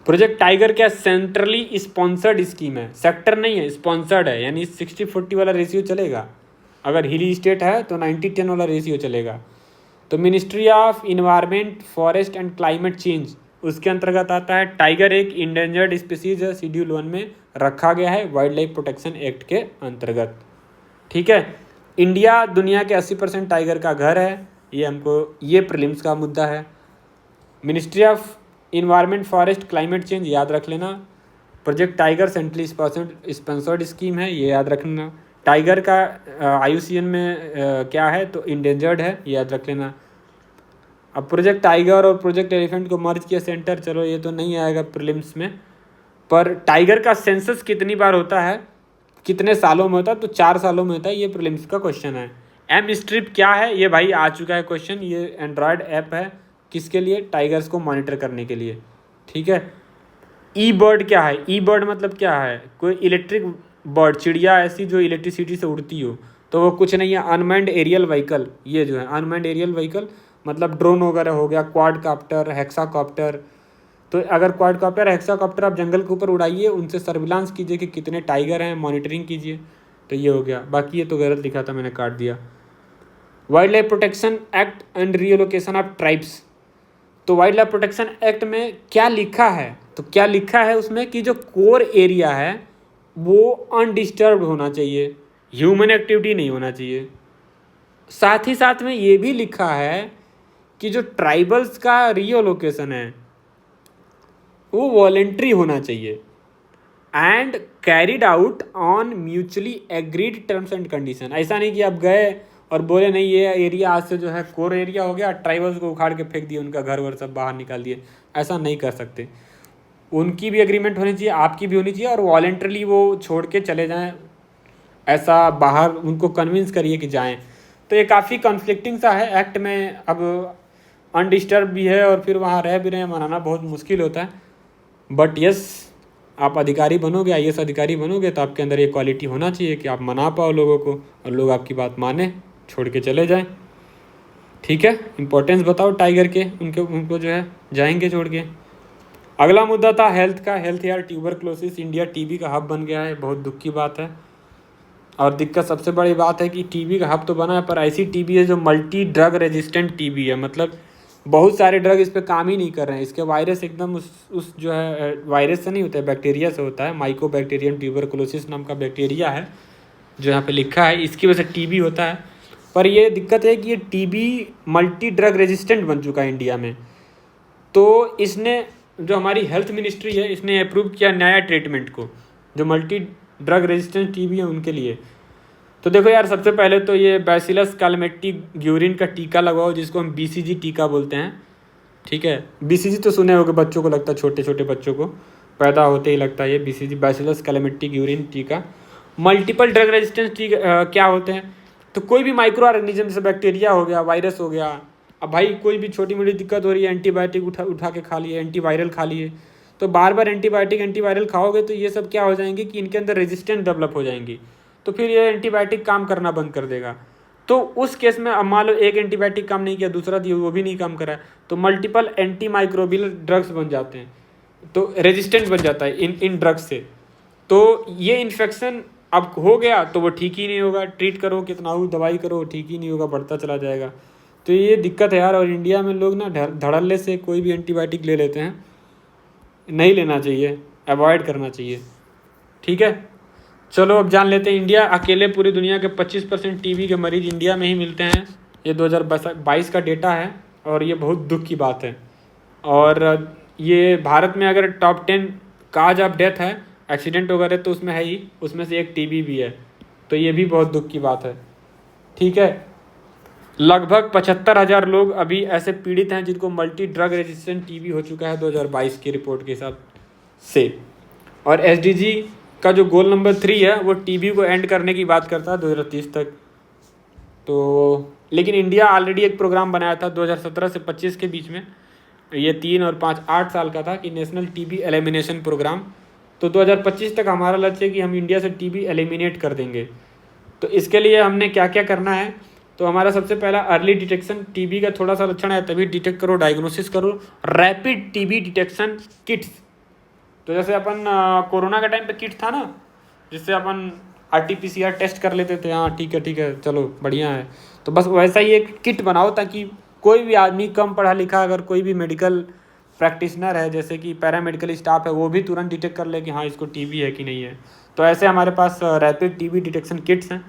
प्रोजेक्ट टाइगर क्या सेंट्रली स्पॉन्सर्ड स्कीम है, सेक्टर नहीं है, स्पॉन्सर्ड है। यानी 60-40 वाला रेशियो चलेगा। अगर हिली स्टेट है तो 90-10 वाला रेशियो चलेगा। तो ministry of environment, forest and climate change, उसके अंतर्गत आता है। टाइगर एक इंडेंजर्ड स्पीसीज है, शेड्यूल 1 में रखा गया है वाइल्ड लाइफ प्रोटेक्शन एक्ट के अंतर्गत, ठीक है। इंडिया दुनिया के 80% टाइगर का घर है, ये हमको, ये प्रीलिम्स का मुद्दा है। Ministry of environment, forest, climate change याद रख लेना। Project tiger centrally sponsored scheme है, ये याद रखना। टाइगर का IUCN में क्या है? तो इंडेंजर्ड है, ये याद रख लेना। अब प्रोजेक्ट टाइगर और प्रोजेक्ट एलिफेंट को मर्ज किया सेंटर, चलो ये तो नहीं आएगा प्रीलिम्स में। पर टाइगर का सेंसस कितनी बार होता है, कितने सालों में होता है? तो 4 सालों में होता है। ये प्रीलिम्स का क्वेश्चन है। एम स्ट्रिप क्या है? ये भाई आ चुका है क्वेश्चन। ये एंड्रॉयड ऐप है, किसके लिए? टाइगर्स को मॉनिटर करने के लिए, ठीक है। ई बर्ड क्या है? ई बर्ड मतलब क्या है? कोई इलेक्ट्रिक बर्ड, चिड़िया ऐसी जो इलेक्ट्रिसिटी से उड़ती हो। तो वो कुछ नहीं है, अनमैन्ड एरियल व्हीकल। ये जो है अनमैन्ड एरियल व्हीकल, मतलब ड्रोन वगैरह हो गया, क्वाडकॉप्टर, हेक्साकॉप्टर। तो अगर क्वाडकॉप्टर, हेक्साकॉप्टर आप जंगल के ऊपर उड़ाइए, उनसे सर्विलांस कीजिए कि कितने टाइगर हैं, मॉनिटरिंग कीजिए। तो ये हो गया। बाकी ये तो गलत लिखा था, मैंने काट दिया। Wild life protection act and relocation of tribes. तो वाइल्ड लाइफ प्रोटेक्शन एक्ट में क्या लिखा है? तो क्या लिखा है उसमें कि जो कोर एरिया है वो अनडिस्टर्ब्ड होना चाहिए, ह्यूमन एक्टिविटी नहीं होना चाहिए। साथ ही साथ में ये भी लिखा है कि जो ट्राइबल्स का रीलोकेशन है वो वॉलेंट्री होना चाहिए and carried out on mutually agreed terms and condition. ऐसा नहीं कि आप गए और बोले नहीं ये एरिया आज से जो है कोर एरिया हो गया, ट्राइबल्स को उखाड़ के फेंक दिए, उनका घर वर सब बाहर निकाल दिए। ऐसा नहीं कर सकते। उनकी भी एग्रीमेंट होनी चाहिए, आपकी भी होनी चाहिए, और वॉलेंटरली वो छोड़ के चले जाएं। ऐसा बाहर उनको कन्विंस करिए कि जाएं। तो ये काफ़ी कॉन्फ्लिक्टिंग सा है एक्ट में। अब अनडिस्टर्ब भी है और फिर वहाँ रह भी रहे हैं, मनाना बहुत मुश्किल होता है। बट यस, आप अधिकारी बनोगे, IAS अधिकारी बनोगे तो आपके अंदर ये क्वालिटी होना चाहिए कि आप मना पाओ लोगों को और लोग आपकी बात माने, छोड़ के चले जाएं। ठीक है, इम्पोर्टेंस बताओ टाइगर के, उनको जो है जाएंगे छोड़ के। अगला मुद्दा था हेल्थ का। हेल्थ यार, ट्यूबरक्लोसिस, इंडिया टीबी का हब बन गया है, बहुत दुख की बात है। और दिक्कत सबसे बड़ी बात है कि टीबी का हब तो बना है, पर ऐसी टीबी है जो मल्टी ड्रग रेजिस्टेंट टीबी है। मतलब बहुत सारे ड्रग इस पर काम ही नहीं कर रहे हैं। इसके वायरस एकदम उस जो है वायरस से नहीं होता है, बैक्टीरिया से होता है। माइकोबैक्टीरियम ट्यूबरकुलोसिस नाम का बैक्टीरिया है जो यहाँ पे लिखा है, इसकी वजह से टीबी होता है। पर ये दिक्कत है कि ये टीबी मल्टी ड्रग रेजिस्टेंट बन चुका है इंडिया में। तो इसने, जो हमारी हेल्थ मिनिस्ट्री है, इसने अप्रूव किया नया ट्रीटमेंट को जो मल्टी ड्रग रेजिस्टेंट टीबी है उनके लिए। तो देखो यार, सबसे पहले तो ये बैसिलस कैलमेटी ग्यूरिन का टीका लगवाओ, जिसको हम BCG टीका बोलते हैं। ठीक है, BCG तो सुने होगे, बच्चों को लगता है, छोटे छोटे बच्चों को पैदा होते ही लगता है ये BCG, बैसिलस कैलमेटी ग्यूरिन टीका। मल्टीपल ड्रग रेजिस्टेंस टीका क्या होते हैं? तो कोई भी माइक्रो ऑर्गेनिज्म, जैसे बैक्टीरिया हो गया, वायरस हो गया। अब भाई कोई भी छोटी मोटी दिक्कत हो रही है, एंटीबायोटिक उठा के खा लिए, एंटीवायरल खा लिए, तो बार बार एंटीबायोटिक एंटीवायरल खाओगे तो ये सब क्या हो जाएंगे कि इनके अंदर रेजिस्टेंस डेवलप हो जाएंगी। तो फिर ये एंटीबायोटिक काम करना बंद कर देगा। तो उस केस में अब मान लो एक एंटीबायोटिक काम नहीं किया, दूसरा दिया वो भी नहीं काम करा, तो मल्टीपल एंटी माइक्रोबियल ड्रग्स बन जाते हैं, तो रेजिस्टेंट बन जाता है इन ड्रग्स से। तो ये इन्फेक्शन अब हो गया तो वो ठीक ही नहीं होगा, ट्रीट करो कितना हो, दवाई करो, ठीक ही नहीं होगा, बढ़ता चला जाएगा। तो ये दिक्कत है यार। और इंडिया में लोग ना धड़ल्ले से कोई भी एंटीबायोटिक ले लेते हैं, नहीं लेना चाहिए, अवॉइड करना चाहिए। ठीक है, चलो अब जान लेते हैं। इंडिया अकेले पूरी दुनिया के 25% टीबी के मरीज इंडिया में ही मिलते हैं। ये 2022 का डेटा है और ये बहुत दुख की बात है। और ये भारत में अगर टॉप 10 काज ऑफ डेथ है, एक्सीडेंट वगैरह, तो उसमें है ही, उसमें से एक टीबी भी है। तो ये भी बहुत दुख की बात है। ठीक है, लगभग 75,000 लोग अभी ऐसे पीड़ित हैं जिनको मल्टी ड्रग रेजिस्टेंट टीबी हो चुका है 2022 की रिपोर्ट के हिसाब से। और SDG का जो गोल नंबर 3 है वो टीबी को एंड करने की बात करता है 2030 तक। तो लेकिन इंडिया ऑलरेडी एक प्रोग्राम बनाया था 2017 से 25 के बीच में, ये 3 और 5 8 साल का था, कि नेशनल टीबी एलिमिनेशन प्रोग्राम। तो 2025 तक हमारा लक्ष्य है कि हम इंडिया से टीबी एलिमिनेट कर देंगे। तो इसके लिए हमने क्या क्या करना है? तो हमारा सबसे पहला अर्ली डिटेक्शन, टीबी का थोड़ा सा लक्षण है तभी डिटेक्ट करो, डायग्नोसिस करो, रैपिड टीबी डिटेक्शन किट्स। तो जैसे अपन कोरोना का टाइम पे किट था ना, जिससे अपन RT-PCR टेस्ट कर लेते थे, हाँ ठीक है चलो बढ़िया है, तो बस वैसा ही एक किट बनाओ ताकि कोई भी आदमी कम पढ़ा लिखा, अगर कोई भी मेडिकल प्रैक्टिशनर है, जैसे कि पैरामेडिकल स्टाफ है, वो भी तुरंत डिटेक्ट कर ले कि हाँ इसको टीबी है कि नहीं है। तो ऐसे हमारे पास रैपिड टीबी डिटेक्शन किट्स हैं,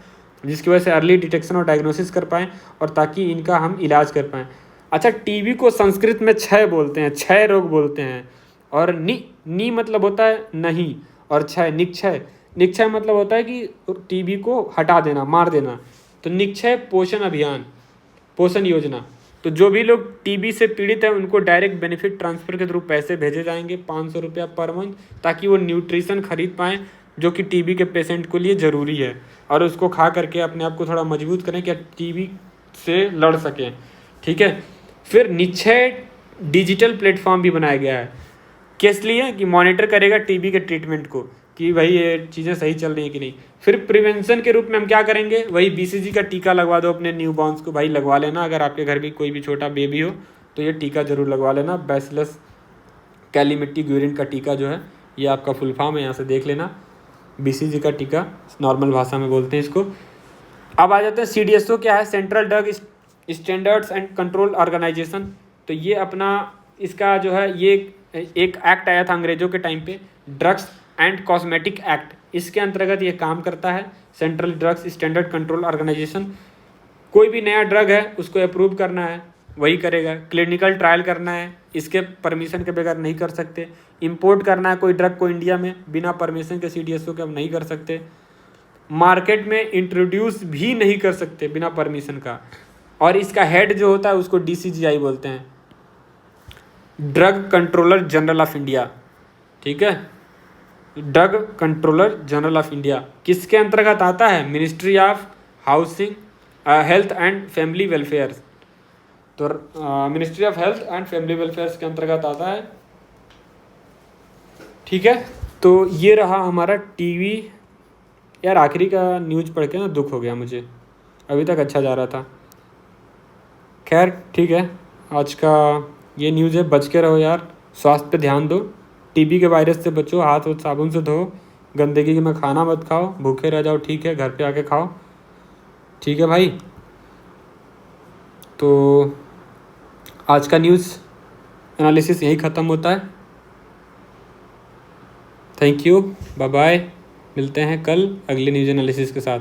जिसकी वजह से अर्ली डिटेक्शन और डायग्नोसिस कर पाएँ और ताकि इनका हम इलाज कर पाएँ। अच्छा, टीबी को संस्कृत में क्षय बोलते हैं, क्षय रोग बोलते हैं। और नी मतलब होता है नहीं, और क्षय निक्षय, निक्षय मतलब होता है कि टीबी को हटा देना, मार देना। तो निक्षय पोषण अभियान, पोषण योजना। तो जो भी लोग टीबी से पीड़ित हैं उनको डायरेक्ट बेनिफिट ट्रांसफ़र के थ्रू पैसे भेजे जाएंगे 500 रुपया पर मंथ, ताकि वो न्यूट्रिशन खरीद पाएँ जो कि टीबी के पेशेंट के लिए ज़रूरी है, और उसको खा करके अपने आप को थोड़ा मजबूत करें कि टीबी से लड़ सकें। ठीक है, फिर निक्षय डिजिटल प्लेटफॉर्म भी बनाया गया है, किस लिए? कि मॉनिटर करेगा टीबी के ट्रीटमेंट को कि भाई ये चीज़ें सही चल रही हैं कि नहीं। फिर प्रिवेंशन के रूप में हम क्या करेंगे? वही BCG का टीका लगवा दो अपने न्यूबॉर्न्स को, भाई लगवा लेना। अगर आपके घर भी कोई भी छोटा बेबी हो तो ये टीका जरूर लगवा लेना। बैसिलस कैलमेटी ग्यूरिन का टीका जो है, ये आपका फुल फॉर्म है, यहाँ से देख लेना। BCG का टीका नॉर्मल भाषा में बोलते हैं इसको। अब आ जाते हैं CDSO क्या है? Central drug standards and control organisation. तो ये अपना इसका जो है, ये एक एक्ट आया था अंग्रेजों के टाइम पे, ड्रग्स एंड कॉस्मेटिक एक्ट, इसके अंतर्गत ये काम करता है central drugs standard control organisation. कोई भी नया ड्रग है उसको अप्रूव करना है, वही करेगा। क्लिनिकल ट्रायल करना है, इसके परमिशन के बगैर नहीं कर सकते। इंपोर्ट करना है कोई ड्रग को इंडिया में, बिना परमिशन के CDSO के हम नहीं कर सकते। मार्केट में इंट्रोड्यूस भी नहीं कर सकते बिना परमिशन का। और इसका हेड जो होता है उसको DCGI बोलते हैं, drug controller general of India. ठीक है, drug controller general of India किसके अंतर्गत आता है? Ministry of housing health and family welfare. तो ministry of health and family welfare के अंतर्गत आता है। ठीक है, तो ये रहा हमारा टीवी। यार आखिरी का न्यूज़ पढ़ के ना दुख हो गया मुझे, अभी तक अच्छा जा रहा था। खैर ठीक है, आज का ये न्यूज़ है, बच के रहो यार, स्वास्थ्य पे ध्यान दो, टीबी के वायरस से बचो, हाथ और साबुन से धो, गंदगी में खाना मत खाओ, भूखे रह जाओ ठीक है, घर पे आके खाओ। ठीक है भाई, तो आज का न्यूज़ एनालिसिस यही ख़त्म होता है। थैंक यू, बाय बाय, मिलते हैं कल अगले न्यूज़ एनालिसिस के साथ।